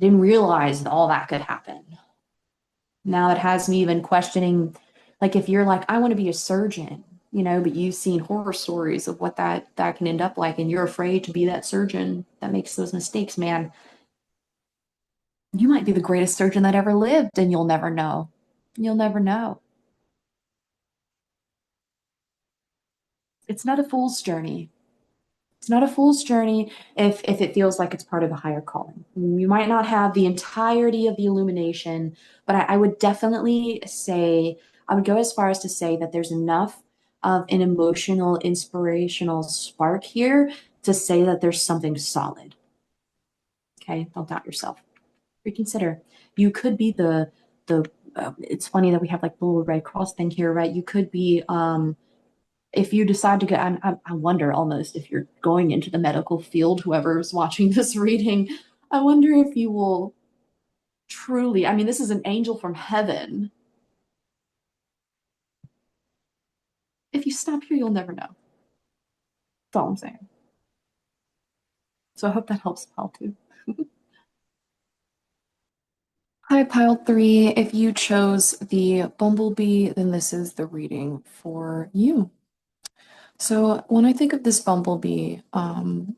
didn't realize that all that could happen. Now it has me even questioning Like if you're like, I want to be a surgeon, you know, but you've seen horror stories of what that can end up like, and you're afraid to be that surgeon that makes those mistakes, man, you might be the greatest surgeon that ever lived, and you'll never know. You'll never know. It's not a fool's journey. It's not a fool's journey if it feels like it's part of a higher calling. You might not have the entirety of the illumination, but I would definitely say, I would go as far as to say that there's enough of an emotional, inspirational spark here to say that there's something solid. Okay, don't doubt yourself. Reconsider. You could be the. It's funny that we have like the little Red Cross thing here, right? You could be if you decide to go, I wonder almost if you're going into the medical field, whoever's watching this reading, I wonder if you will truly, I mean, this is an angel from heaven. If you stop here, you'll never know. That's all I'm saying. So I hope that helps Pal too. Hi, Pile 3. If you chose the Bumblebee, then this is the reading for you. So when I think of this bumblebee,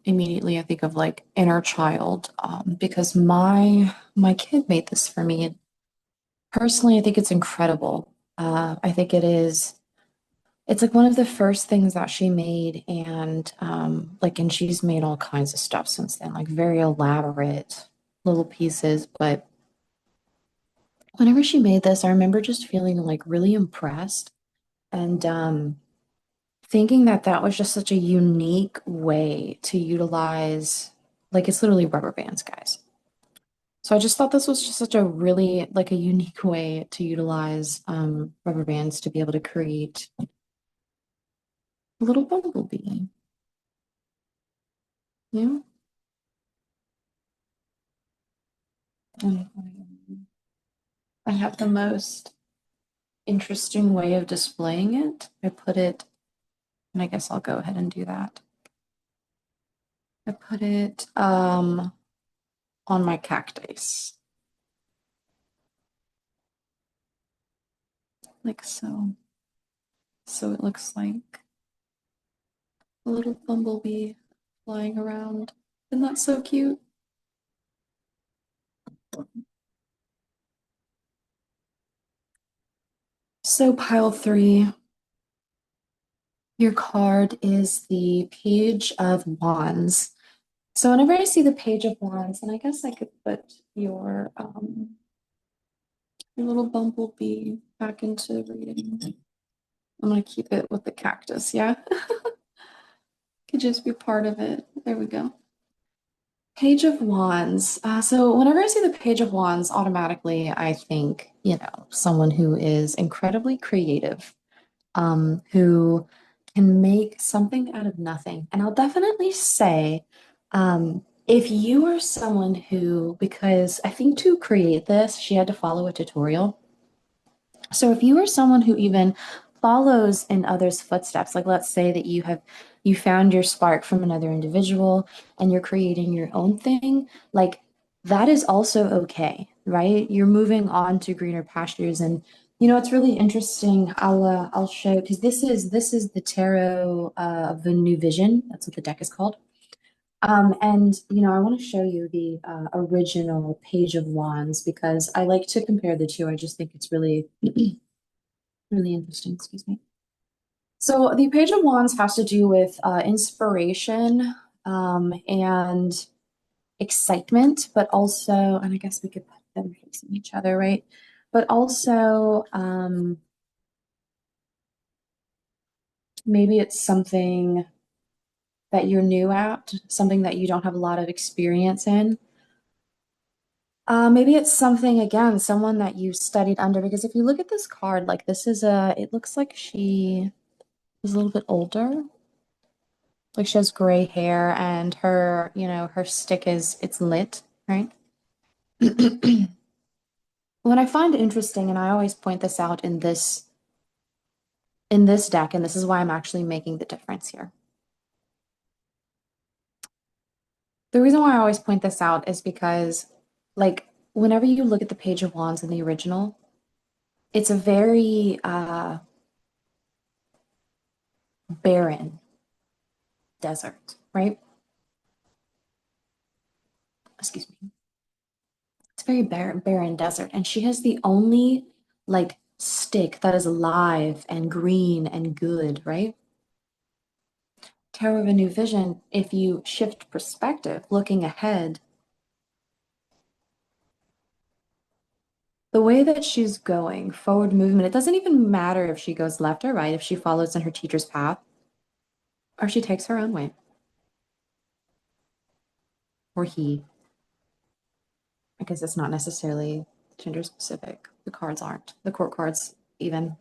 immediately I think of like inner child, because my kid made this for me. And personally, I think it's incredible. I think it's like one of the first things that she made, and and she's made all kinds of stuff since then, like very elaborate little pieces. But whenever she made this, I remember just feeling like really impressed and thinking that that was just such a unique way to utilize, like it's literally rubber bands, guys. So I just thought this was just such a really like a unique way to utilize rubber bands to be able to create a little bumblebee. Yeah. And I have the most interesting way of displaying it. I put it, and I guess I'll go ahead and do that. I put it on my cactus, like so. So it looks like a little bumblebee flying around. Isn't that so cute? So pile 3, your card is the Page of Wands. So whenever I see the Page of Wands, and I guess I could put your little bumblebee back into reading. I'm gonna keep it with the cactus, yeah? Could just be part of it. There we go. Page of Wands. So whenever I see the Page of Wands, automatically I think, someone who is incredibly creative, who can make something out of nothing. And I'll definitely say, if you are someone who, because I think to create this, she had to follow a tutorial. So if you are someone who even follows in others' footsteps, like let's say that you found your spark from another individual and you're creating your own thing, like that is also okay, right? You're moving on to greener pastures. And it's really interesting. I'll show because this is the tarot of the new vision. That's what the deck is called. And I want to show you the original Page of Wands because I like to compare the two. I just think it's really really interesting, excuse me. So the Page of Wands has to do with inspiration and excitement, but also, and I guess we could put them facing each other, right? But also, maybe it's something that you're new at, something that you don't have a lot of experience in. Maybe it's something, again, someone that you studied under, because if you look at this card, like it looks like she is a little bit older. Like she has gray hair and her stick it's lit, right? What I find interesting, and I always point this out in this deck, and this is why I'm actually making the difference here. The reason why I always point this out is because, like, whenever you look at the Page of Wands in the original, It's a very barren desert, right? Excuse me. It's a very barren desert, and she has the only like stick that is alive and green and good, right? Tower of a New Vision, if you shift perspective, looking ahead, the way that she's going, forward movement, it doesn't even matter if she goes left or right, if she follows in her teacher's path, or she takes her own way, or he, because it's not necessarily gender specific. The cards aren't, the court cards even.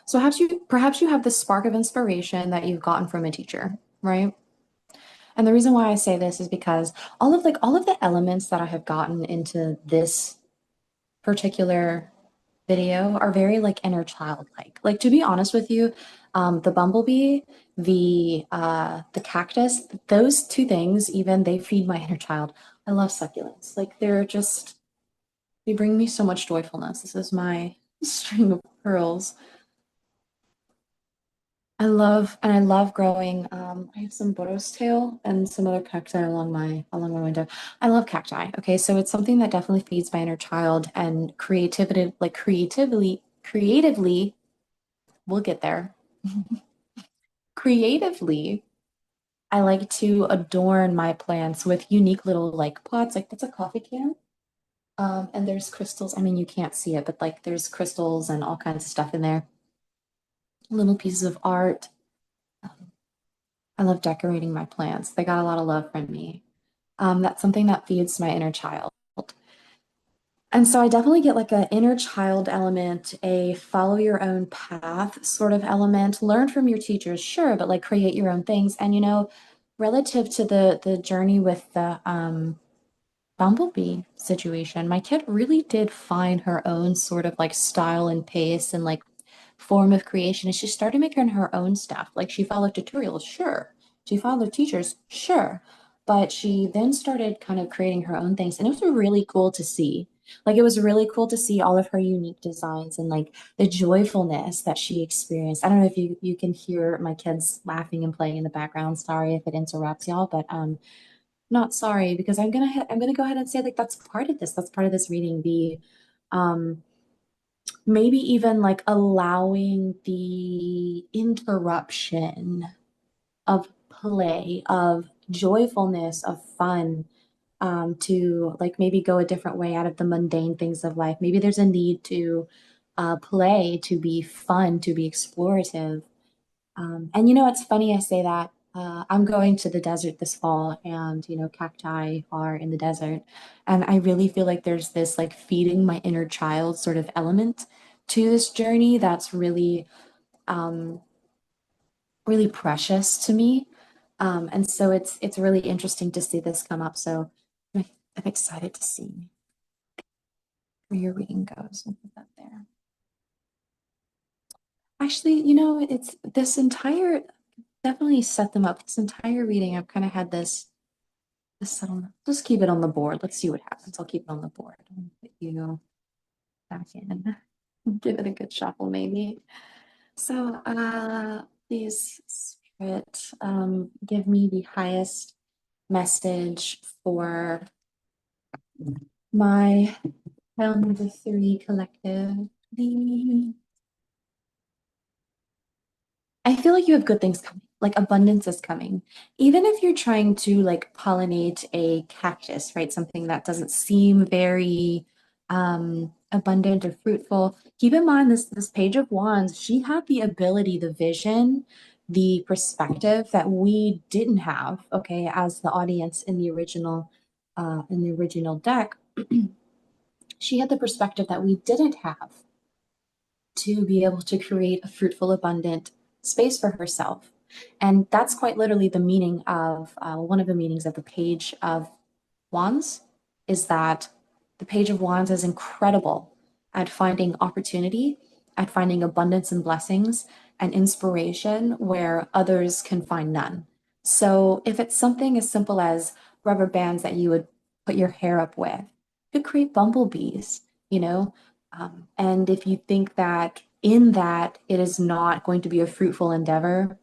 So perhaps you have this spark of inspiration that you've gotten from a teacher, right? And the reason why I say this is because all of the elements that I have gotten into this particular video are very like inner childlike. Like to be honest with you, the bumblebee, the cactus, those two things, even they feed my inner child. I love succulents. Like they bring me so much joyfulness. This is my string of pearls. I love growing. I have some Boros tail and some other cacti along my window. I love cacti. Okay, so it's something that definitely feeds my inner child and creativity, like creatively, we'll get there. Creatively, I like to adorn my plants with unique little like pots. Like that's a coffee can. And there's crystals. I mean, you can't see it, but like there's crystals and all kinds of stuff in there. Little pieces of art. I love decorating my plants. They got a lot of love from me. That's something that feeds my inner child. And so I definitely get like an inner child element, a follow your own path sort of element. Learn from your teachers, sure, but like create your own things. And relative to the journey with the bumblebee situation, my kid really did find her own sort of like style and pace and like form of creation. And she started making her own stuff. Like she followed tutorials, sure. She followed teachers, sure. But she then started kind of creating her own things. And it was really cool to see. Like it was really cool to see all of her unique designs and like the joyfulness that she experienced. I don't know if you can hear my kids laughing and playing in the background. Sorry if it interrupts y'all, but not sorry because I'm gonna go ahead and say like that's part of this. That's part of this reading. The um maybe even like allowing the interruption of play, of joyfulness, of fun, to like maybe go a different way out of the mundane things of life. Maybe there's a need to play, to be fun, to be explorative. And it's funny I say that. I'm going to the desert this fall, and cacti are in the desert. And I really feel like there's this like feeding my inner child sort of element to this journey that's um, really precious to me. And so it's really interesting to see this come up. So I'm excited to see where your reading goes. We'll put that there. Actually, it's this entire definitely set them up. This entire reading, I've kind of had this settlement. Just keep it on the board. Let's see what happens. I'll keep it on the board. And put you back in. Give it a good shuffle, maybe. So, please, Spirit, give me the highest message for my Round number three collective. The I feel like you have good things coming. Like abundance is coming. Even if you're trying to like pollinate a cactus, right? Something that doesn't seem very abundant or fruitful. Keep in mind this page of wands, she had the ability, the vision, the perspective that we didn't have, okay, as the audience in the original deck. She had the perspective that we didn't have to be able to create a fruitful, abundant space for herself. And that's quite literally the meaning of one of the meanings of the Page of Wands is that the Page of Wands is incredible at finding opportunity, at finding abundance and blessings and inspiration where others can find none. So if it's something as simple as rubber bands that you would put your hair up with, you could create bumblebees. you know? And if you think that in that it is not going to be a fruitful endeavor,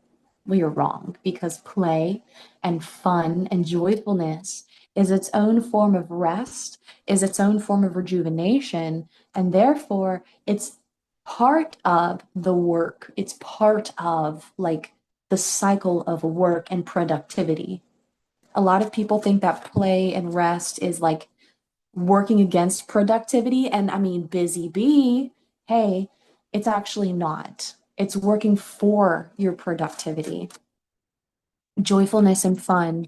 well, you're wrong because play and fun and joyfulness is its own form of rest, is its own form of rejuvenation, and therefore it's part of the work. It's part of like the cycle of work and productivity. A lot of people think that play and rest is like working against productivity. And I mean, busy bee, hey, it's actually not. It's working for your productivity. Joyfulness and fun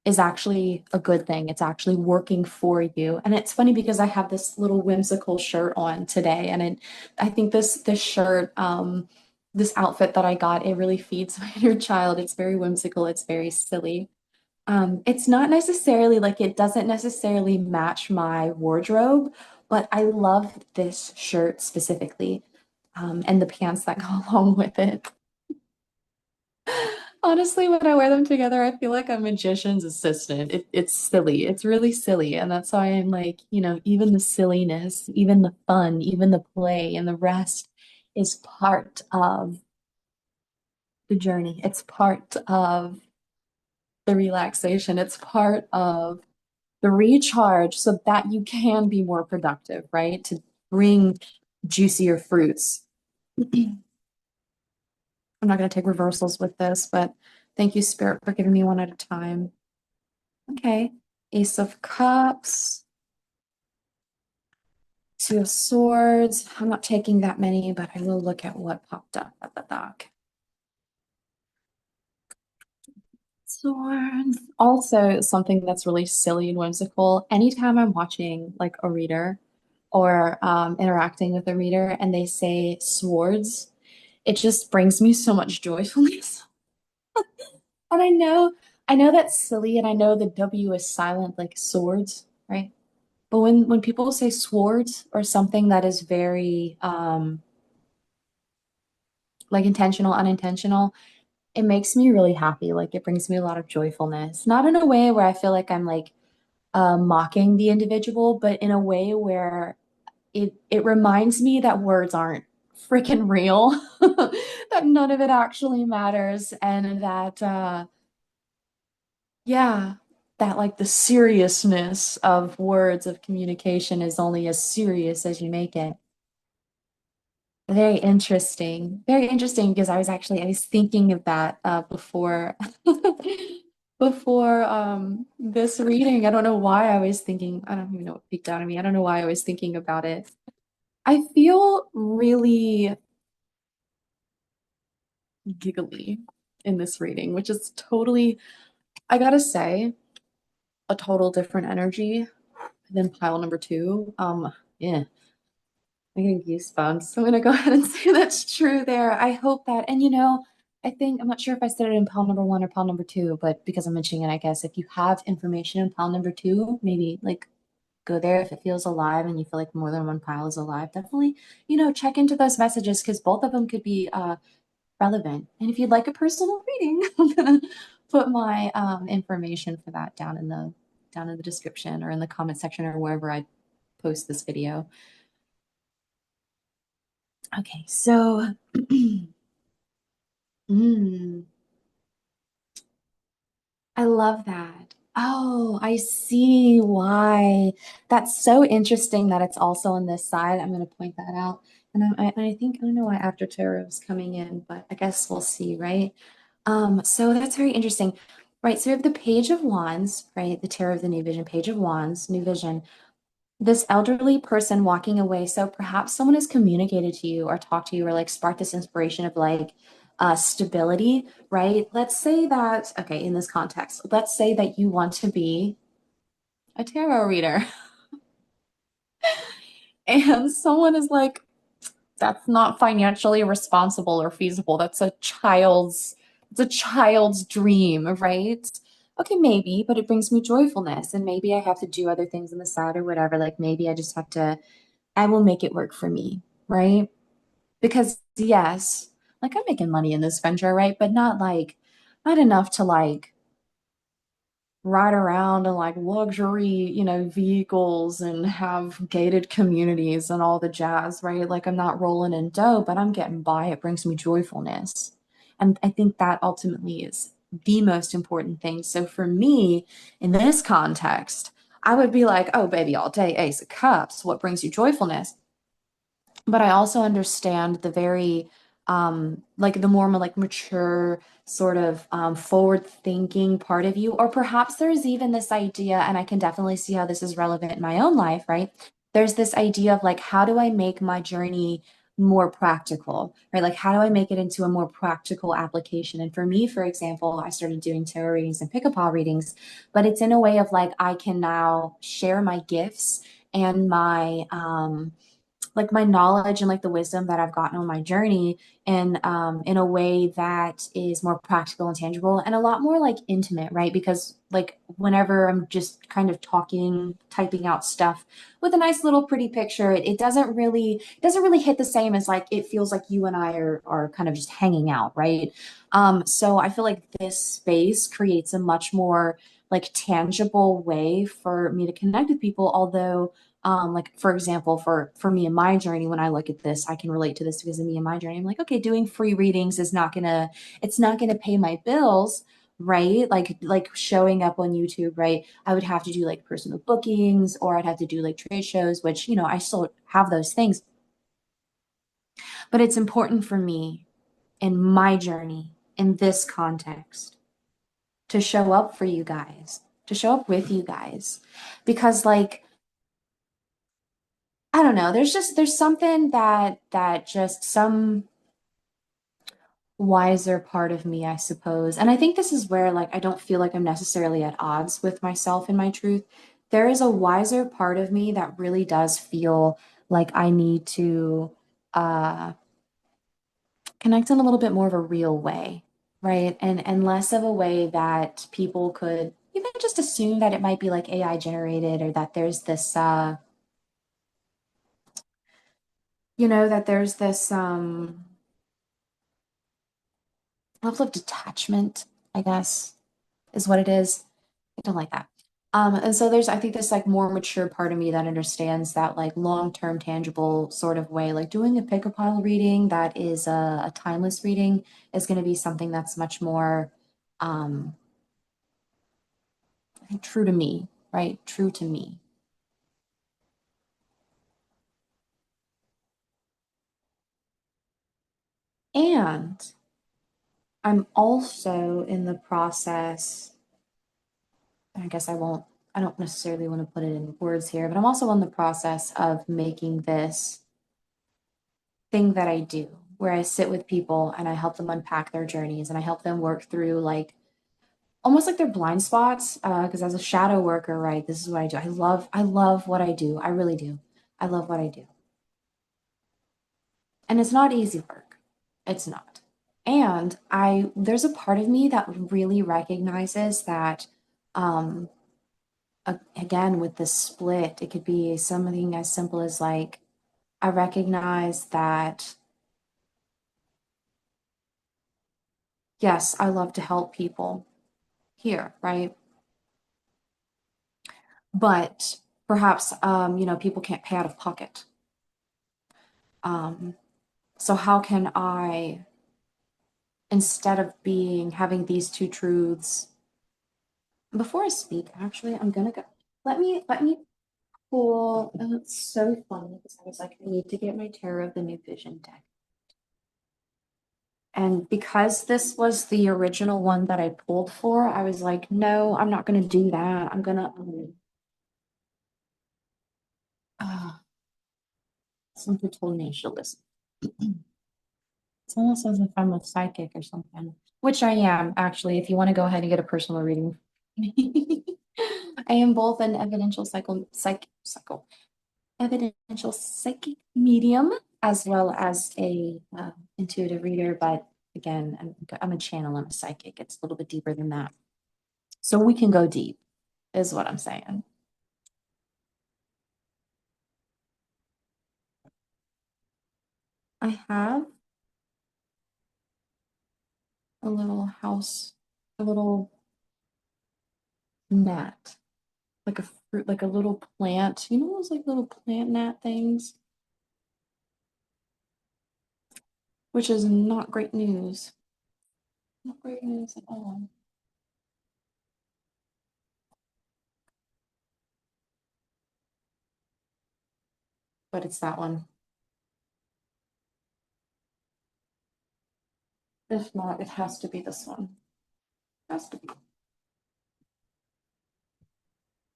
is actually a good thing. It's actually working for you. And it's funny because I have this little whimsical shirt on today. I think this shirt, this outfit that I got, it really feeds my inner child. It's very whimsical. It's very silly. It's not necessarily like it doesn't necessarily match my wardrobe, but I love this shirt specifically, and the pants that go along with it. Honestly, when I wear them together, I feel like a magician's assistant. It's silly. It's really silly. And that's why I'm like, even the silliness, even the fun, even the play and the rest is part of the journey. It's part of the relaxation. It's part of the recharge so that you can be more productive, right? To bring juicier fruits. I'm not going to take reversals with this, but thank you, Spirit, for giving me one at a time. Okay. Ace of Cups, Two of Swords. I'm not taking that many, but I will look at what popped up at the back. Swords. Also, something that's really silly and whimsical. Anytime I'm watching like a reader or interacting with a reader and they say swords, it just brings me so much joyfulness. And I know that's silly, and I know the W is silent, like swords, right? But when people say swords or something that is very like intentional, unintentional, it makes me really happy. Like it brings me a lot of joyfulness. Not in a way where I feel like I'm like mocking the individual, but in a way where it reminds me that words aren't freaking real, that none of it actually matters, and that yeah, that like the seriousness of words of communication is only as serious as you make it. Very interesting. Very interesting because I was thinking of that before before this reading. I don't know why I was thinking, I don't even know what peeked out of me. I don't know why I was thinking about it. I feel really giggly in this reading, which is totally, I gotta say, a total different energy than pile number two. Yeah, I'm getting goosebumps. So I'm gonna go ahead and say that's true there. I hope that, and I think I'm not sure if I said it in pile number one or pile number two, but because I'm mentioning it, I guess if you have information in pile number two, maybe like go there if it feels alive and you feel like more than one pile is alive. Definitely, check into those messages because both of them could be relevant. And if you'd like a personal reading, I'm gonna put my information for that down in the description or in the comment section or wherever I post this video. Okay, so mm, I love that. Oh, I see why. That's so interesting that it's also on this side. I'm going to point that out. And I think, I don't know why After Tarot is coming in, but I guess we'll see, right? So that's very interesting. Right, so we have the Page of Wands, right? The Tarot of the New Vision, Page of Wands, New Vision. This elderly person walking away. So perhaps someone has communicated to you or talked to you or like sparked this inspiration of like stability, right? Let's say that, okay, in this context, let's say that you want to be a tarot reader and someone is like, that's not financially responsible or feasible. It's a child's dream, right? Okay, maybe, but it brings me joyfulness and maybe I have to do other things on the side or whatever. Like maybe I will make it work for me, right? Because yes, like I'm making money in this venture, right? But not enough to like ride around in like luxury, vehicles and have gated communities and all the jazz, right? Like I'm not rolling in dough, but I'm getting by. It brings me joyfulness. And I think that ultimately is the most important thing. So for me, in this context, I would be like, oh, baby, all day, Ace of Cups. What brings you joyfulness? But I also understand the very like the more like mature sort of forward thinking part of you, or perhaps there's even this idea, and I can definitely see how this is relevant in my own life, right? There's this idea of like, how do I make my journey more practical, right? Like, how do I make it into a more practical application? And for me, for example, I started doing tarot readings and pick-a-paw readings, but it's in a way of like, I can now share my gifts and my like my knowledge and like the wisdom that I've gotten on my journey in a way that is more practical and tangible and a lot more like intimate, right? Because like whenever I'm just kind of talking, typing out stuff with a nice little pretty picture, it doesn't really hit the same as like it feels like you and I are kind of just hanging out, right? So I feel like this space creates a much more like tangible way for me to connect with people, although like for example, for me in my journey, when I look at this, I can relate to this because of me in my journey. I'm like, okay, doing free readings is not gonna, it's not gonna pay my bills, right? Like showing up on YouTube, right? I would have to do like personal bookings, or I'd have to do like trade shows, which I still have those things, but it's important for me in my journey in this context to show up for you guys, to show up with you guys, because like I don't know. There's something that just some wiser part of me, I suppose. And I think this is where like I don't feel like I'm necessarily at odds with myself and my truth. There is a wiser part of me that really does feel like I need to uh connect in a little bit more of a real way, right? And less of a way that people could even just assume that it might be like AI generated, or that there's this that there's this level of detachment, I guess, is what it is. I don't like that. And so I think this like more mature part of me that understands that like long-term tangible sort of way, like doing a pick a pile reading that is a timeless reading is going to be something that's much more, um, I think true to me, right? True to me. And I'm also in the process, I guess I don't necessarily want to put it in words here, but I'm also in the process of making this thing that I do, where I sit with people and I help them unpack their journeys and I help them work through like almost like their blind spots. Because as a shadow worker, right, this is what I do. I love what I do. I really do. I love what I do. And it's not easy work. It's not. And there's a part of me that really recognizes that, um, again, with this split, it could be something as simple as like, I recognize that yes, I love to help people here, right? But perhaps people can't pay out of pocket. Um, so how can I, instead of being having these two truths, before I speak, actually, I'm gonna go. Let me pull. Oh, it's so funny because I was like, I need to get my Tarot of the New Vision deck. And because this was the original one that I pulled for, I was like, no, I'm not gonna do that. I'm gonna uh, something told me I should listen. It's almost as if I'm a psychic or something, which I am actually. If you want to go ahead and get a personal reading, I am both an evidential psychic medium as well as a intuitive reader. But again, I'm a channel. I'm a psychic. It's a little bit deeper than that. So we can go deep, is what I'm saying. I have a little house, a little gnat, like a fruit, like a little plant. You know those like little plant gnat things? Which is not great news. Not great news at all. But it's that one. If not, it has to be this one. Has to be.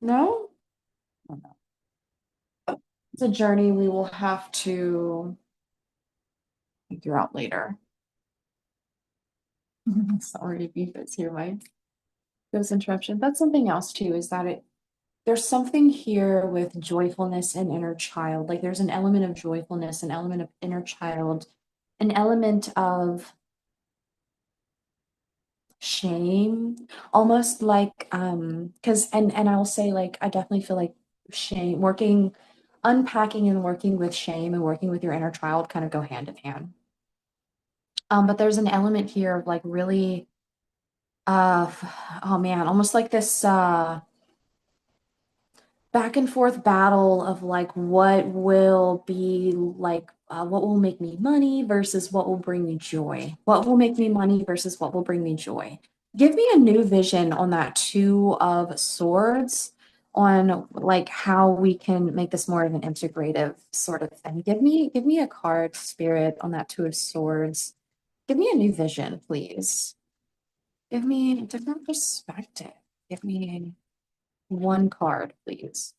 No? Oh, no. It's a journey we will have to figure out later. Sorry, beef is here, my ghost interruption. That's something else too, is that there's something here with joyfulness and inner child. Like there's an element of joyfulness, an element of inner child, an element of shame, almost like because and I'll say like I definitely feel like shame, working, unpacking and working with shame and working with your inner child kind of go hand in hand. But there's an element here of like really oh man, almost like this back and forth battle of like what will be like what will make me money versus what will bring me joy. What will make me money versus what will bring me joy. Give me a new vision on that two of swords, on like how we can make this more of an integrative sort of thing. Give me a card spirit on that two of swords. Give me a new vision, please. Give me a different perspective. Give me one card, please.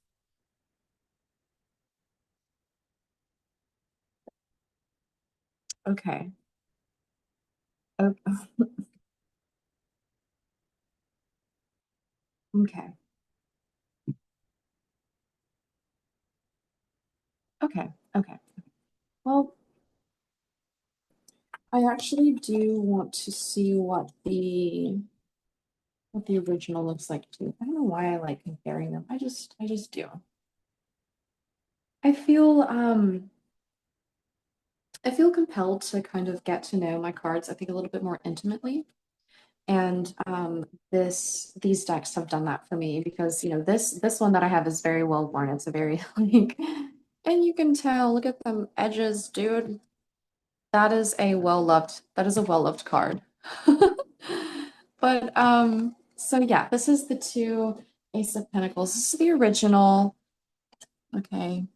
Okay. Oh, okay. Okay. Okay. Well, I actually do want to see what the original looks like too. I don't know why I like comparing them. I just do. I feel um I feel compelled to kind of get to know my cards, I think, a little bit more intimately. And these decks have done that for me because this one that I have is very well worn. It's a very like, and you can tell, look at them edges, dude. That is a well-loved card. But so yeah, this is the two Ace of Pentacles. This is the original. Okay.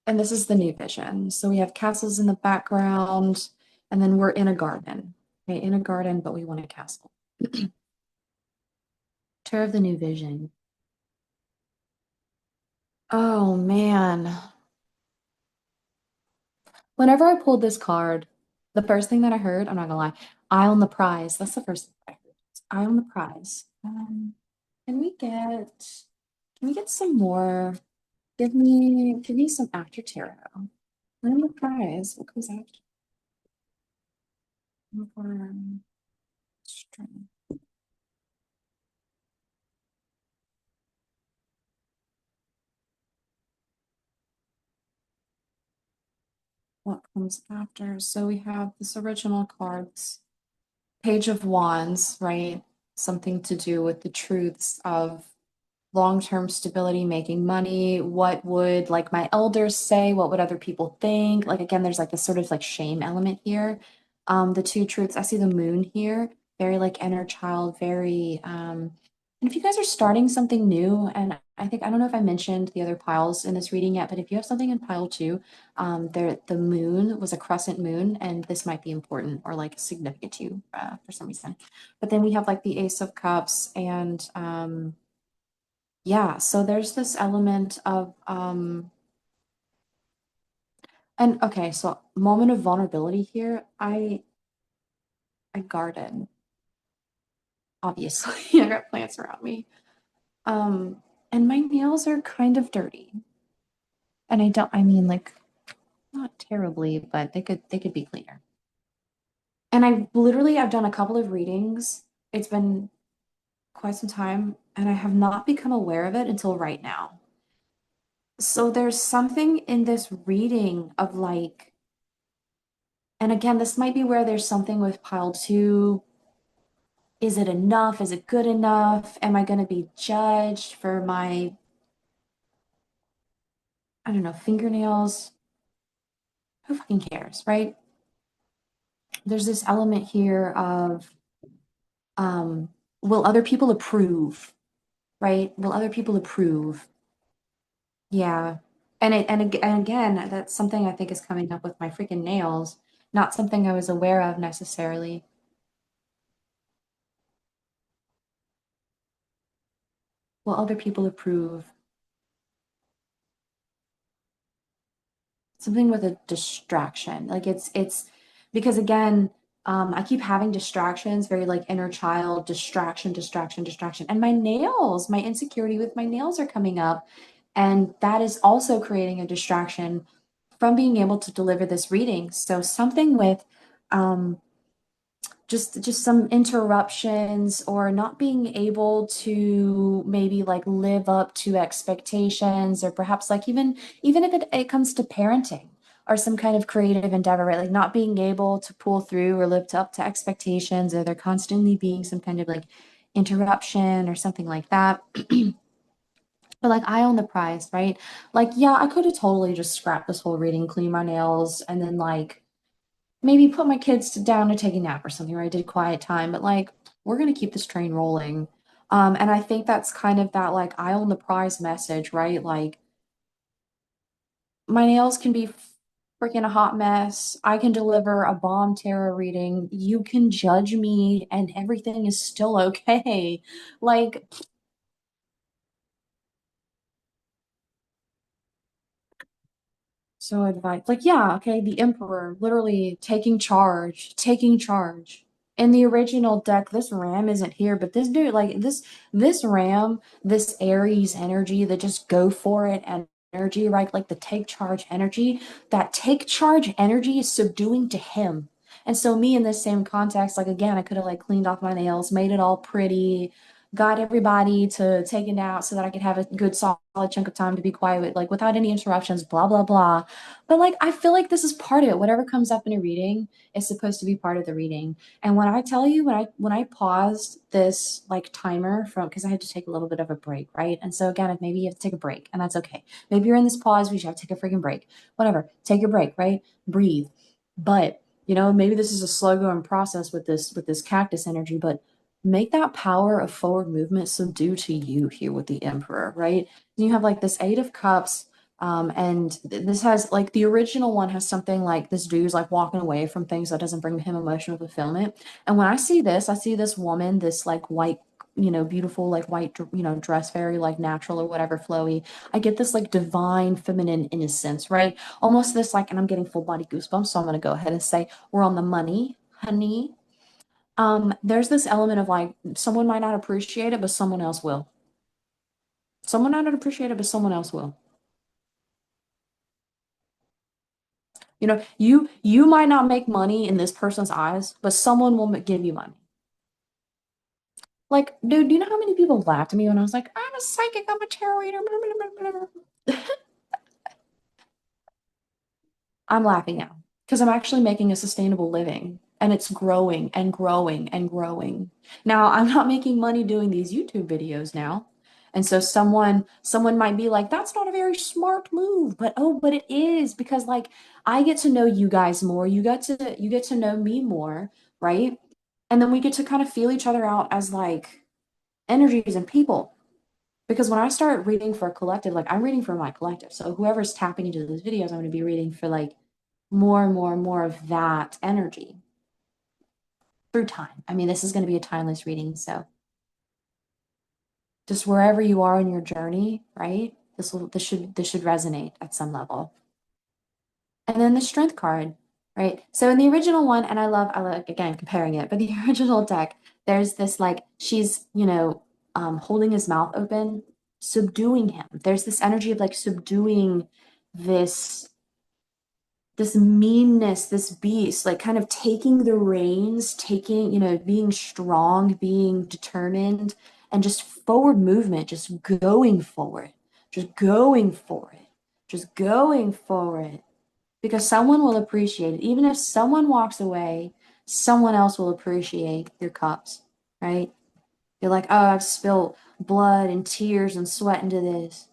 And this is the new vision. So we have castles in the background, and then we're in a garden. Okay, in a garden, but we want a castle. Tour of the new vision. Oh man. Whenever I pulled this card, the first thing that I heard, I'm not gonna lie, eye on the prize. That's the first thing I heard. Eye on the prize. Can we get can we get some more? Give me some after tarot. Eye on the prize. What comes after? More strength. What comes after? So we have this original cards. Page of Wands, right? Something to do with the truths of long-term stability, making money. What would like my elders say? What would other people think? Like again, there's like this sort of like shame element here. The two truths, I see the moon here, very like inner child, very and if you guys are starting something new, and I think I don't know if I mentioned the other piles in this reading yet, but if you have something in pile two, there the moon was a crescent moon, and this might be important or like significant to you for some reason. But then we have like the Ace of Cups and yeah, so there's this element of and okay, so moment of vulnerability here. I garden, obviously. I got plants around me. And my nails are kind of dirty. And I mean like not terribly, but they could be cleaner. And I've done a couple of readings. It's been quite some time, and I have not become aware of it until right now. So there's something in this reading of like, and again, this might be where there's something with pile two. Is it enough? Is it good enough? Am I going to be judged for my, I don't know, fingernails? Who fucking cares, right? There's this element here of, um, will other people approve, right? Will other people approve? Yeah. And again, that's something I think is coming up with my freaking nails. Not something I was aware of necessarily. Will other people approve? Something with a distraction. Like it's because again, I keep having distractions, very like inner child, distraction, distraction, distraction. And my nails, my insecurity with my nails are coming up. And that is also creating a distraction from being able to deliver this reading. So something with um just some interruptions or not being able to maybe like live up to expectations, or perhaps like even if it comes to parenting or some kind of creative endeavor, right? Like not being able to pull through or live up to expectations, or there constantly being some kind of like interruption or something like that. But like I own the prize, right? Like, yeah, I could have totally just scrapped this whole reading, clean my nails, and then like maybe put my kids down to take a nap or something, where I did quiet time, but like we're gonna keep this train rolling. And I think that's kind of that like I own the prize message, right? Like my nails can be freaking a hot mess. I can deliver a bomb tarot reading. You can judge me and everything is still okay. Like so advice, like, yeah, okay, the Emperor literally taking charge, taking charge. In the original deck, this Ram isn't here, but this dude, like this Ram, this Aries energy, that just go for it energy, right? Like the take charge energy, that take charge energy is subduing to him. And so me in this same context, like again, I could have like cleaned off my nails, made it all pretty, got everybody to take it out so that I could have a good solid chunk of time to be quiet with, like without any interruptions, blah blah blah. But like I feel like this is part of it. Whatever comes up in a reading is supposed to be part of the reading. And when I tell you, when I paused this like timer from, because I had to take a little bit of a break, right? And so again, if maybe you have to take a break, and that's okay. Maybe you're in this pause, but you have to take a freaking break. Whatever. Take your break, right? Breathe. But maybe this is a slow going process with this cactus energy, but make that power of forward movement subdue to you here with the Emperor, right? And you have like this Eight of Cups, and this has like the original one has something like this dude's like walking away from things that doesn't bring him emotional fulfillment. And when I see this woman, this like white, beautiful like white, dress, very like natural or whatever, flowy. I get this like divine feminine innocence, right? Almost this like, and I'm getting full body goosebumps, so I'm gonna go ahead and say we're on the money, honey. There's this element of like someone might not appreciate it, but someone else will. Someone might not appreciate it, but someone else will. You might not make money in this person's eyes, but someone will give you money. Like, dude, do you know how many people laughed at me when I was like, I'm a psychic, I'm a tarot reader. I'm laughing now because I'm actually making a sustainable living, and it's growing and growing and growing. Now, I'm not making money doing these YouTube videos now. And so someone might be like, that's not a very smart move, but oh, but it is, because like I get to know you guys more. You get to know me more, right? And then we get to kind of feel each other out as like energies and people. Because when I start reading for a collective, like I'm reading for my collective. So whoever's tapping into those videos, I'm going to be reading for like more and more and more of that energy through time. I mean, this is going to be a timeless reading. So just wherever you are in your journey, right? This should resonate at some level. And then the strength card, right? So in the original one, and I love again comparing it, but the original deck, there's this like she's, holding his mouth open, subduing him. There's this energy of like subduing this this meanness, this beast, like kind of taking the reins, being strong, being determined, and just forward movement, just going for it, just going for it, just going for it. Because someone will appreciate it. Even if someone walks away, someone else will appreciate your cups. right? You're like, oh, I've spilled blood and tears and sweat into this.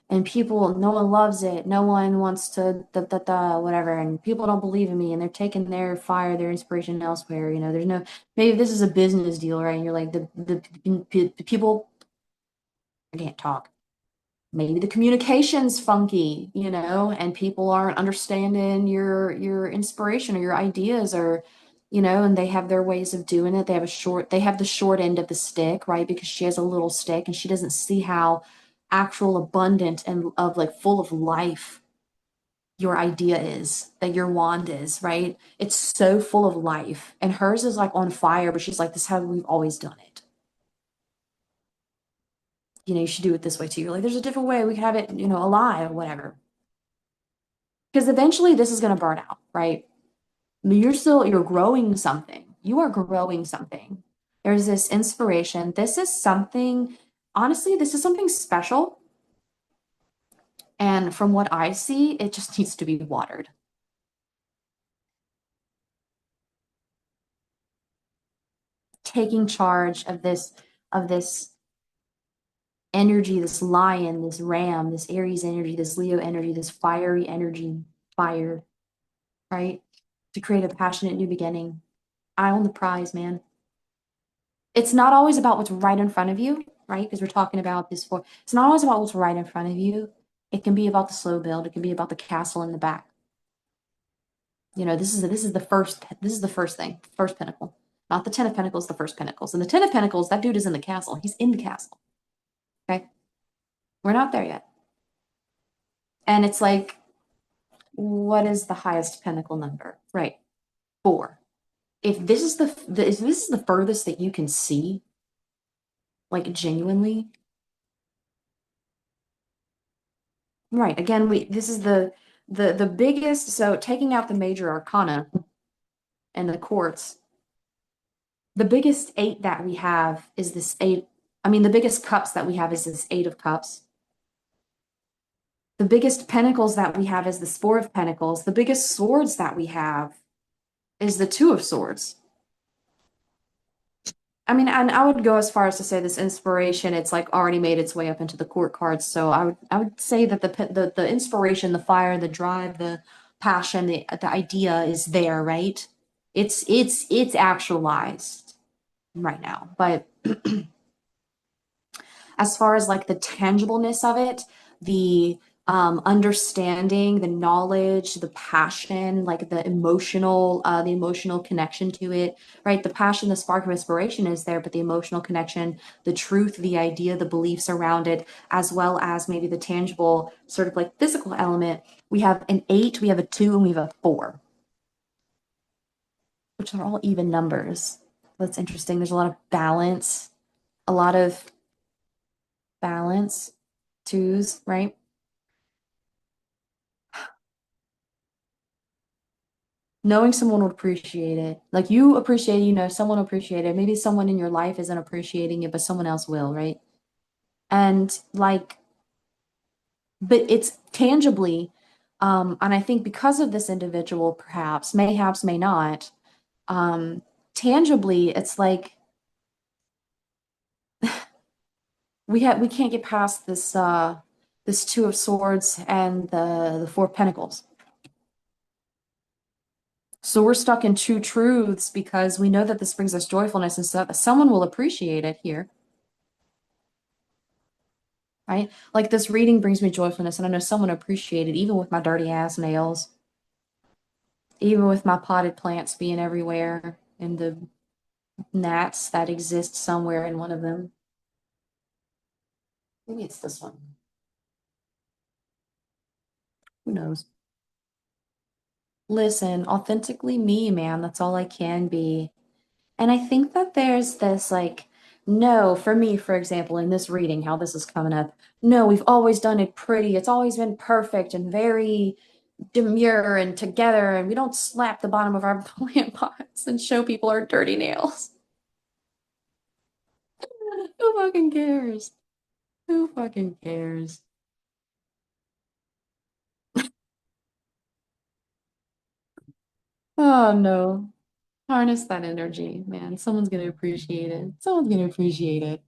And people, no one loves it. No one wants to, whatever. And people don't believe in me and they're taking their fire, their inspiration elsewhere. You know, there's no, maybe this is a business deal, right? And you're like, the people, I can't talk. Maybe the communication's funky, you know, and people aren't understanding your inspiration or your ideas or, you know, and they have their ways of doing it. They have the short end of the stick, right? Because she has a little stick and she doesn't see how actual abundant and of like full of life your idea is, that your wand is, right? It's so full of life. And hers is like on fire, but she's like, this is how we've always done it. You know, you should do it this way too. You're like, there's a different way. We can have it, you know, alive or whatever. Because eventually this is going to burn out, right? I mean, you're growing something. You are growing something. There's this inspiration. This is something, honestly, this is something special. And from what I see, it just needs to be watered. Taking charge of this energy, this lion, this ram, this Aries energy, this Leo energy, this fiery energy, fire, right? To create a passionate new beginning. I own the prize, man. It's not always about what's right in front of you, right? Because we're talking about this for, it's not always about what's right in front of you. It can be about the slow build. It can be about the castle in the back. You know, this is the first thing, first pinnacle, not the Ten of Pentacles, the first Pentacles. And the Ten of Pentacles, that dude is in the castle. He's in the castle. Okay, we're not there yet. And it's like, what is the highest pinnacle number? Right, four. If this is if this is the furthest that you can see, like genuinely, right. Again, we this is the biggest, so taking out the major arcana and the courts, the biggest eight that we have is this eight. I mean, the biggest cups that we have is this eight of cups. The biggest pentacles that we have is this four of pentacles. The biggest swords that we have is the two of swords. I mean, and I would go as far as to say this inspiration, it's like already made its way up into the court cards. So I would say that the inspiration, the fire, the drive, the passion, the idea is there, right? It's actualized right now. But as far as like the tangibleness of it, the understanding, the knowledge, the passion, like the emotional connection to it, right? The passion, the spark of inspiration is there, but the emotional connection, the truth, the idea, the beliefs around it, as well as maybe the tangible sort of like physical element. We have an eight, we have a two, and we have a four, which are all even numbers. That's interesting. There's a lot of balance, a lot of balance, twos, right? Knowing someone will appreciate it. Like you appreciate, you know, someone will appreciate it. Maybe someone in your life isn't appreciating it, but someone else will, right? And like, but it's tangibly, and I think because of this individual, perhaps, mayhaps, may not, um, tangibly, it's like we can't get past this two of swords and the four of pentacles. So we're stuck in two truths because we know that this brings us joyfulness and stuff. Someone will appreciate it here, right? Like this reading brings me joyfulness, and I know someone appreciated, even with my dirty ass nails, even with my potted plants being everywhere, and the gnats that exist somewhere in one of them. Maybe it's this one. Who knows? Listen, authentically me, man. That's all I can be. And I think that there's this like, no, for me, for example, in this reading, how this is coming up, no, we've always done it pretty. It's always been perfect and very demure and together, and we don't slap the bottom of our plant pots and show people our dirty nails. Who fucking cares? Who fucking cares? Oh no. Harness that energy, man. Someone's gonna appreciate it. Someone's gonna appreciate it.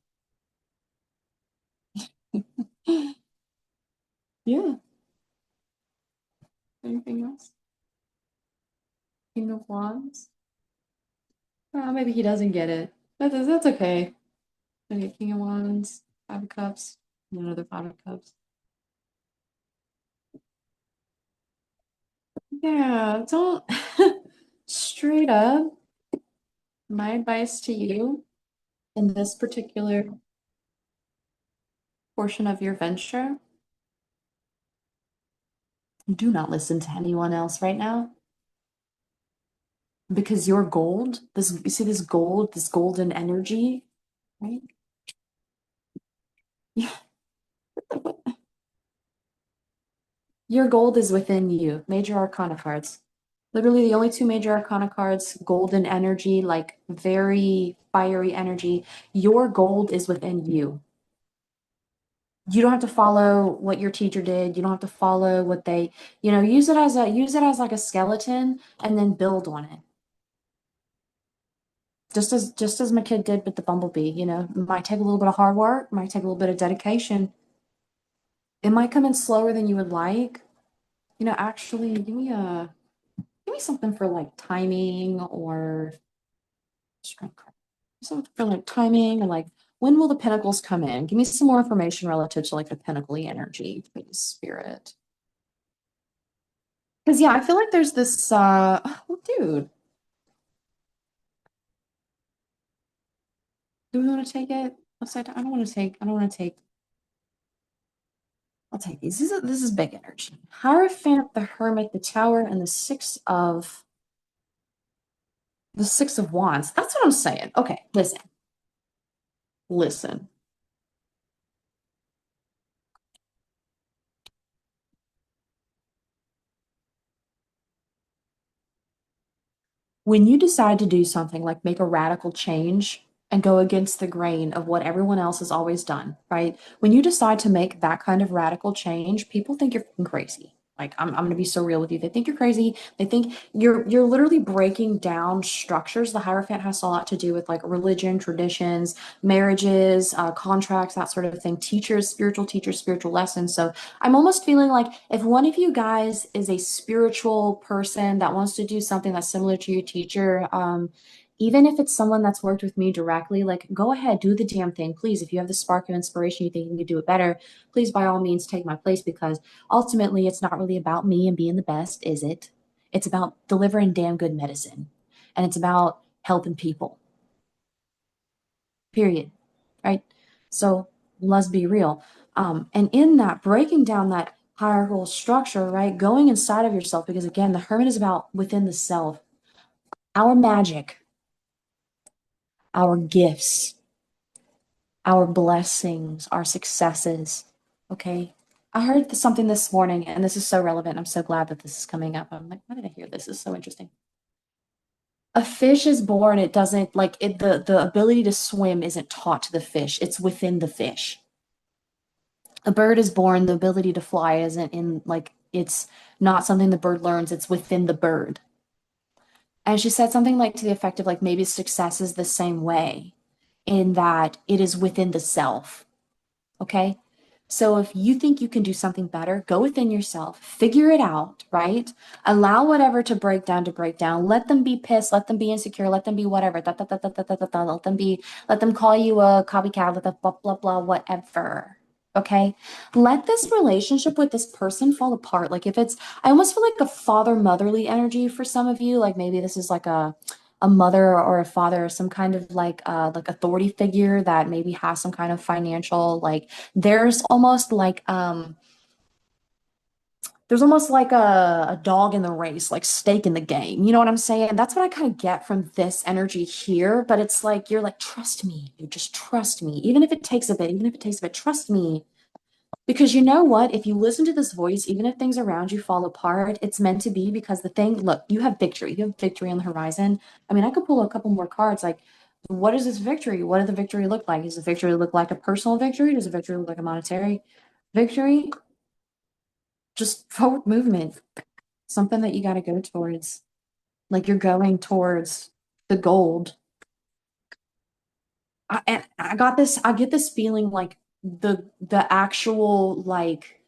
Yeah. Anything else? King of Wands? Maybe he doesn't get it. That's okay. Okay, King of Wands, Five of Cups, and another Five of Cups. Yeah, don't straight up. My advice to you in this particular portion of your venture, do not listen to anyone else right now because your gold, this you see this gold, this golden energy, right? Yeah. Your gold is within you. Major Arcana cards. Literally the only two major arcana cards, golden energy, like very fiery energy. Your gold is within you. You don't have to follow what your teacher did. You don't have to follow what they, use it as like a skeleton and then build on it. Just as my kid did with the bumblebee, it might take a little bit of hard work, might take a little bit of dedication. It might come in slower than you would like. Actually, give me something for like timing or something for like timing and like when will the pinnacles come in? Give me some more information relative to like the pinnacle energy, please, spirit. Because yeah, I feel like there's this well, dude, do we want to take it? Upside down? I don't want to take, I'll take these. This is big energy. Hierophant, the Hermit, the Tower, and the Six of Wands. That's what I'm saying. Okay, listen. Listen. When you decide to do something like make a radical change and go against the grain of what everyone else has always done, right? When you decide to make that kind of radical change, people think you're fucking crazy. Like I'm gonna be so real with you. They think you're crazy. They think you're literally breaking down structures. The Hierophant has a lot to do with like religion, traditions, marriages, contracts, that sort of thing. Teachers, spiritual lessons. So I'm almost feeling like if one of you guys is a spiritual person that wants to do something that's similar to your teacher, even if it's someone that's worked with me directly, like go ahead, do the damn thing. Please, if you have the spark of inspiration, you think you can do it better, please by all means take my place because ultimately it's not really about me and being the best, is it? It's about delivering damn good medicine. And it's about helping people. Period. Right? So let's be real. And in that, breaking down that hierarchical structure, right? Going inside of yourself, because again, the hermit is about within the self, our magic, our gifts, our blessings, our successes. Okay. I heard something this morning, and this is so relevant. I'm so glad that this is coming up. I'm like, why did I hear this? This is so interesting. A fish is born, it doesn't like it, the ability to swim isn't taught to the fish, it's within the fish. A bird is born, the ability to fly isn't in like it's not something the bird learns, it's within the bird. And she said something like to the effect of like maybe success is the same way in that it is within the self. Okay. So if you think you can do something better, go within yourself, figure it out, right? Allow whatever to break down to break down. Let them be pissed, let them be insecure, let them be whatever. Let them call you a copycat, let them blah blah blah, whatever. Okay. Let this relationship with this person fall apart. Like if it's, I almost feel like a father motherly energy for some of you. Like maybe this is like a mother or a father or some kind of like authority figure that maybe has some kind of financial like there's almost like a dog in the race, like stake in the game. You know what I'm saying? That's what I kind of get from this energy here. But it's like you're like, trust me, you just trust me. Even if it takes a bit, even if it takes a bit, trust me. Because you know what? If you listen to this voice, even if things around you fall apart, it's meant to be because the thing, look, you have victory. You have victory on the horizon. I mean, I could pull a couple more cards. Like, what is this victory? What does the victory look like? Does the victory look like a personal victory? Does the victory look like a monetary victory? Just forward movement, something that you got to go towards. Like you're going towards. the gold. And I get this feeling like the actual like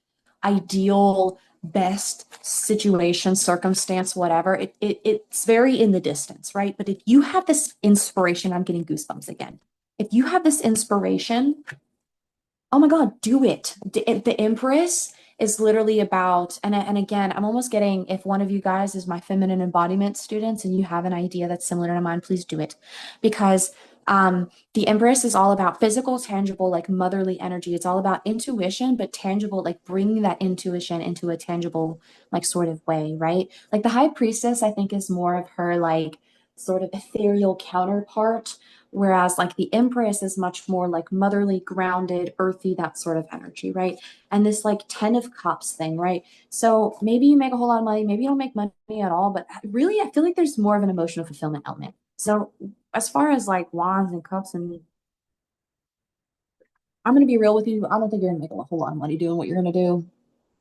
ideal best situation, circumstance, whatever, it's very in the distance, right? But if you have this inspiration, I'm getting goosebumps again. If you have this inspiration, oh my God, do it. The Empress is literally about, and again, I'm almost getting, if one of you guys is my feminine embodiment students and you have an idea that's similar to mine, please do it. Because the Empress is all about physical, tangible, like motherly energy. It's all about intuition, but tangible, like bringing that intuition into a tangible, like sort of way, right? Like the High Priestess, I think, is more of her like sort of ethereal counterpart. Whereas like the Empress is much more like motherly, grounded, earthy, that sort of energy, right? And this like 10 of Cups thing, right? So maybe you make a whole lot of money, maybe you don't make money at all, but really I feel like there's more of an emotional fulfillment element. So as far as like wands and cups, and I'm gonna be real with you, I don't think you're gonna make a whole lot of money doing what you're gonna do.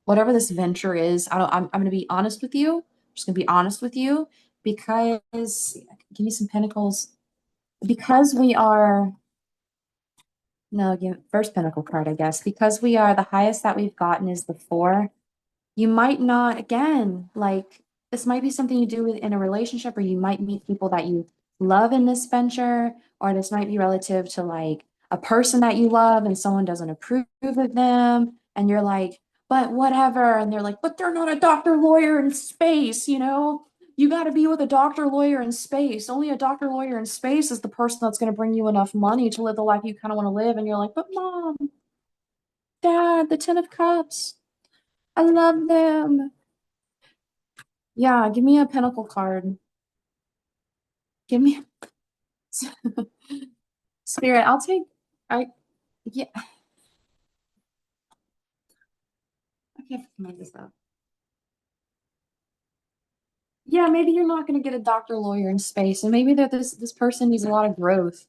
Whatever this venture is, I'm gonna be honest with you. I'm just gonna be honest with you because give me some pentacles. Because we are No, give first pentacle card, I guess. Because we are the highest that we've gotten is the four. You might not, again, like this might be something you do in a relationship, or you might meet people that you love in this venture, or this might be relative to like a person that you love and someone doesn't approve of them, and you're like, but whatever. And they're like, but they're not a doctor, lawyer in space, you know? You got to be with a doctor, lawyer in space. Only a doctor, lawyer in space is the person that's going to bring you enough money to live the life you kind of want to live. And you're like, but mom, dad, the Ten of Cups, I love them. Yeah, give me a pentacle card. Give me spirit. I'll take. I Yeah. I can't make this up. Yeah, maybe you're not going to get a doctor, lawyer in space, and maybe that this person needs a lot of growth,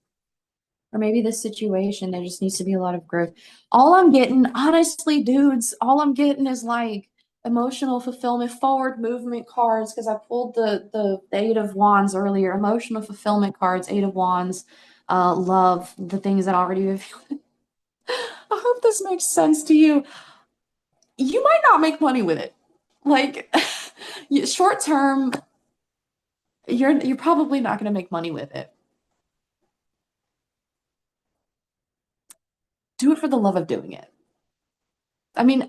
or maybe this situation there just needs to be a lot of growth. All I'm getting, honestly, dudes, all I'm getting is like emotional fulfillment, forward movement cards because I pulled the Eight of Wands earlier. Emotional fulfillment cards, Eight of Wands, love, the things that already have. I hope this makes sense to you. You might not make money with it. Like short term, you're probably not going to make money with it. Do it for the love of doing it. I mean,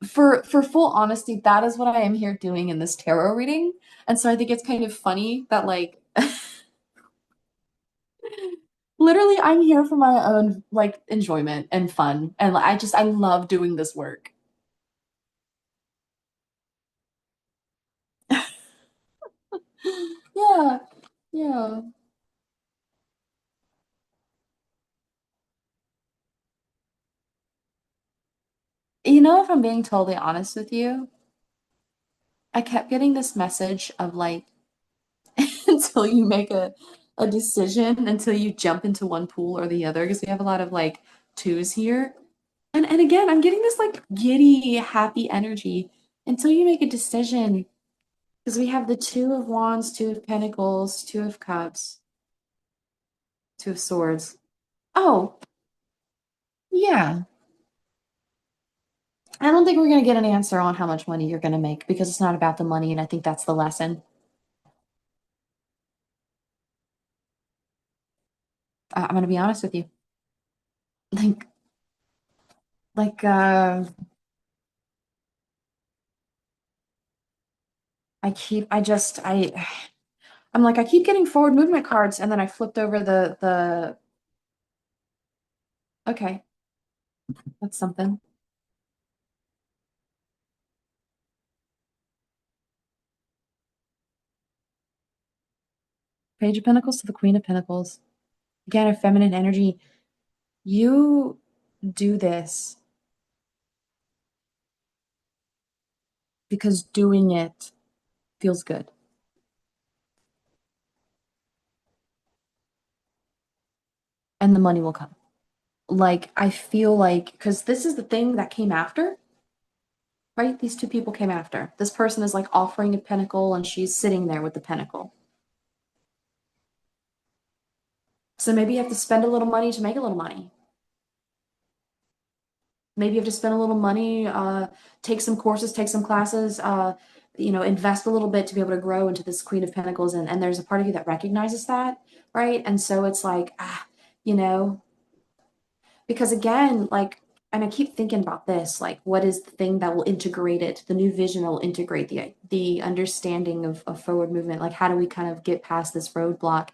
for full honesty, that is what I am here doing in this tarot reading. And so I think it's kind of funny that like literally I'm here for my own like enjoyment and fun. And I love doing this work. Yeah. Yeah. You know, if I'm being totally honest with you, I kept getting this message of like until you make a decision, until you jump into one pool or the other, because we have a lot of like twos here. And again, I'm getting this like giddy, happy energy until you make a decision. Because we have the Two of Wands, Two of Pentacles, Two of Cups, Two of Swords. Oh, yeah. I don't think we're going to get an answer on how much money you're going to make because it's not about the money. And I think that's the lesson. I'm going to be honest with you. Like, like, I'm like, I keep getting forward movement cards, and then I flipped over okay, that's something. Page of Pentacles to the Queen of Pentacles. Again, a feminine energy. You do this because doing it feels good, and the money will come. Like, I feel like, because this is the thing that came after, right? These two people came after. This person is like offering a pentacle, and she's sitting there with the pentacle. So maybe you have to spend a little money to make a little money. Maybe you have to spend a little money, take some courses, take some classes, invest a little bit to be able to grow into this Queen of Pentacles. And there's a part of you that recognizes that, right? And so it's like, you know, because again, like, and I keep thinking about this, like, what is the thing that will integrate it? The new vision that will integrate the understanding of forward movement. Like, how do we kind of get past this roadblock?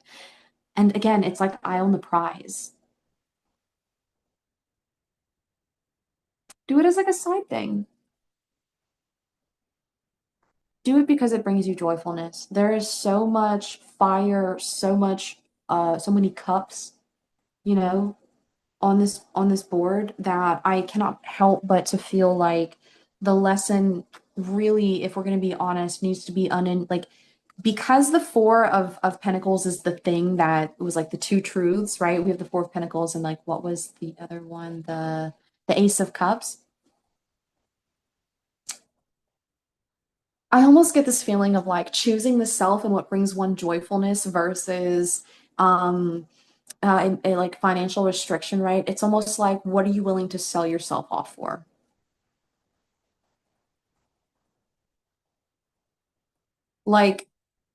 And again, it's like I own the prize. Do it as like a side thing. Do it because it brings you joyfulness. There is so much fire, so many cups, you know, on this board that I cannot help but to feel like the lesson really, if we're going to be honest, needs to be like because the four of pentacles is the thing that was like the two truths, right? We have the four of pentacles and like what was the other one? The ace of cups. I almost get this feeling of like choosing the self and what brings one joyfulness versus um a like financial restriction, right? It's almost like what are you willing to sell yourself off for? Like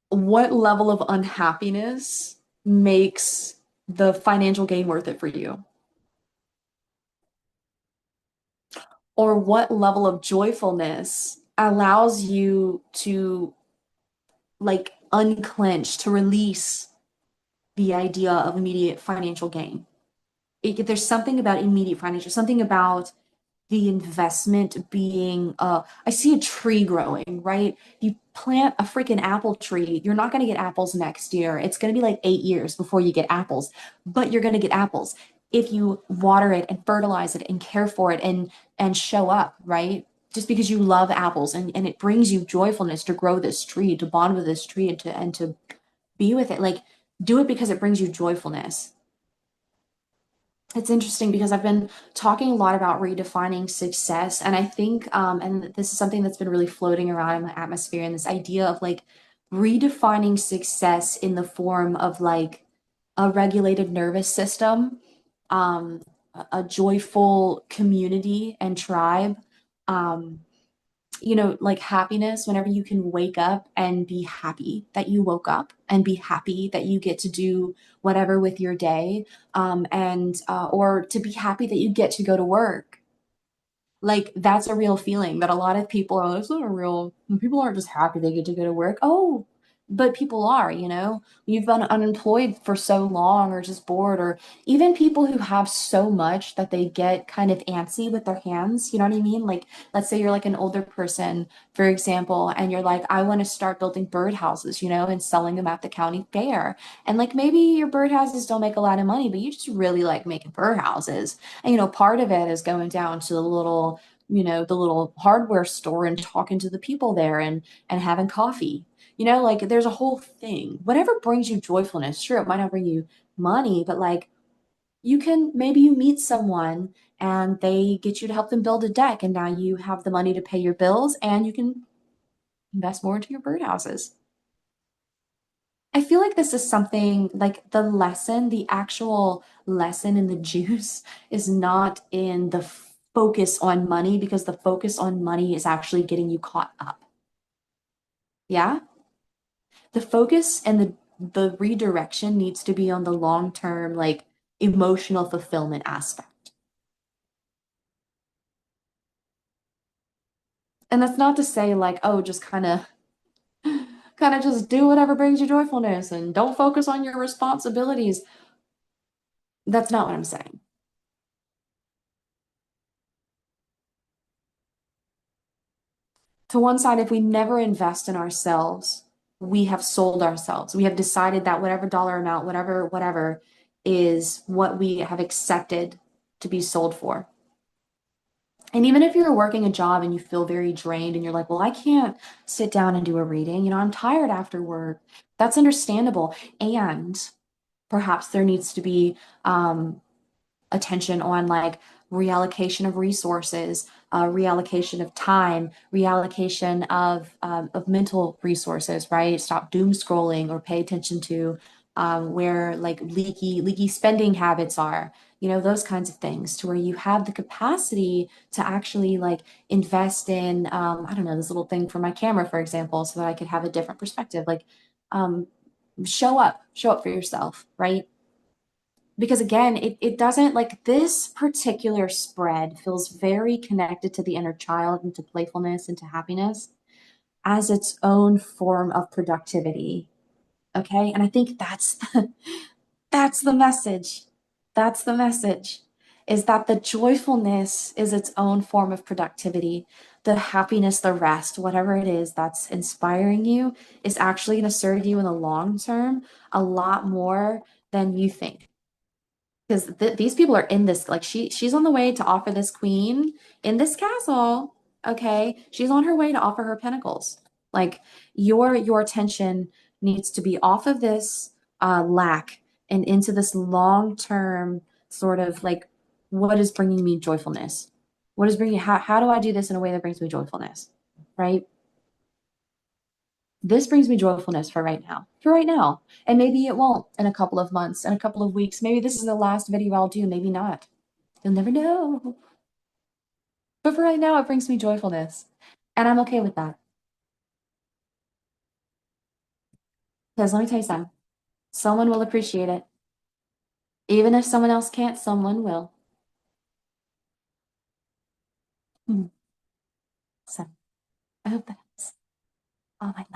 what level of unhappiness makes the financial gain worth it for you? Or what level of joyfulness allows you to like unclench, to release the idea of immediate financial gain? There's something about immediate financial, something about the investment being I see a tree growing, right? You plant a freaking apple tree, you're not going to get apples next year. It's going to be like 8 years before you get apples, but you're going to get apples if you water it and fertilize it and care for it and show up, right? Just because you love apples and it brings you joyfulness to grow this tree, to bond with this tree and to be with it. Like do it because it brings you joyfulness. It's interesting because I've been talking a lot about redefining success, and I think, and this is something that's been really floating around in my atmosphere, and this idea of like redefining success in the form of like a regulated nervous system, a joyful community and tribe, um, like happiness whenever you can wake up and be happy that you woke up and be happy that you get to do whatever with your day, and or to be happy that you get to go to work. Like that's a real feeling that a lot of people are, it's not a real, people aren't just happy they get to go to work. Oh, but people are, you've been unemployed for so long or just bored, or even people who have so much that they get kind of antsy with their hands. You know what I mean? Like, let's say you're like an older person, for example, and you're like, I want to start building birdhouses, and selling them at the county fair. And like maybe your birdhouses don't make a lot of money, but you just really like making birdhouses. And part of it is going down to the little hardware store and talking to the people there and having coffee. Like there's a whole thing. Whatever brings you joyfulness, sure, it might not bring you money, but like maybe you meet someone and they get you to help them build a deck, and now you have the money to pay your bills and you can invest more into your birdhouses. I feel like this is something like the actual lesson in the juice is not in the focus on money, because the focus on money is actually getting you caught up. Yeah? The focus and the redirection needs to be on the long-term, like emotional fulfillment aspect. And that's not to say like, oh, just kind of just do whatever brings you joyfulness and don't focus on your responsibilities. That's not what I'm saying. To one side, if we never invest in ourselves, we have sold ourselves. We have decided that whatever dollar amount, whatever is what we have accepted to be sold for. And even if you're working a job and you feel very drained and you're like, well, I can't sit down and do a reading, I'm tired after work. That's understandable. And perhaps there needs to be attention on like reallocation of resources, reallocation of time, reallocation of mental resources, right? Stop doom scrolling or pay attention to where like leaky spending habits are, those kinds of things, to where you have the capacity to actually like invest in, I don't know, this little thing for my camera, for example, so that I could have a different perspective. Like, um, show up for yourself, right? Because again, it doesn't, like, this particular spread feels very connected to the inner child and to playfulness and to happiness as its own form of productivity. Okay. And I think that's the message. That's the message, is that the joyfulness is its own form of productivity. The happiness, the rest, whatever it is that's inspiring you, is actually going to serve you in the long term a lot more than you think. Because these people are in this, like, she's on the way to offer this queen in this castle. Okay, she's on her way to offer her pentacles. Like, your attention needs to be off of this lack and into this long term sort of like, what is bringing me joyfulness? What is bringing, how do I do this in a way that brings me joyfulness? Right? This brings me joyfulness for right now. And maybe it won't in a couple of months, in a couple of weeks. Maybe this is the last video I'll do, maybe not. You'll never know. But for right now, it brings me joyfulness. And I'm okay with that. Because let me tell you something, someone will appreciate it. Even if someone else can't, someone will. Hmm. So I hope that helps. All right.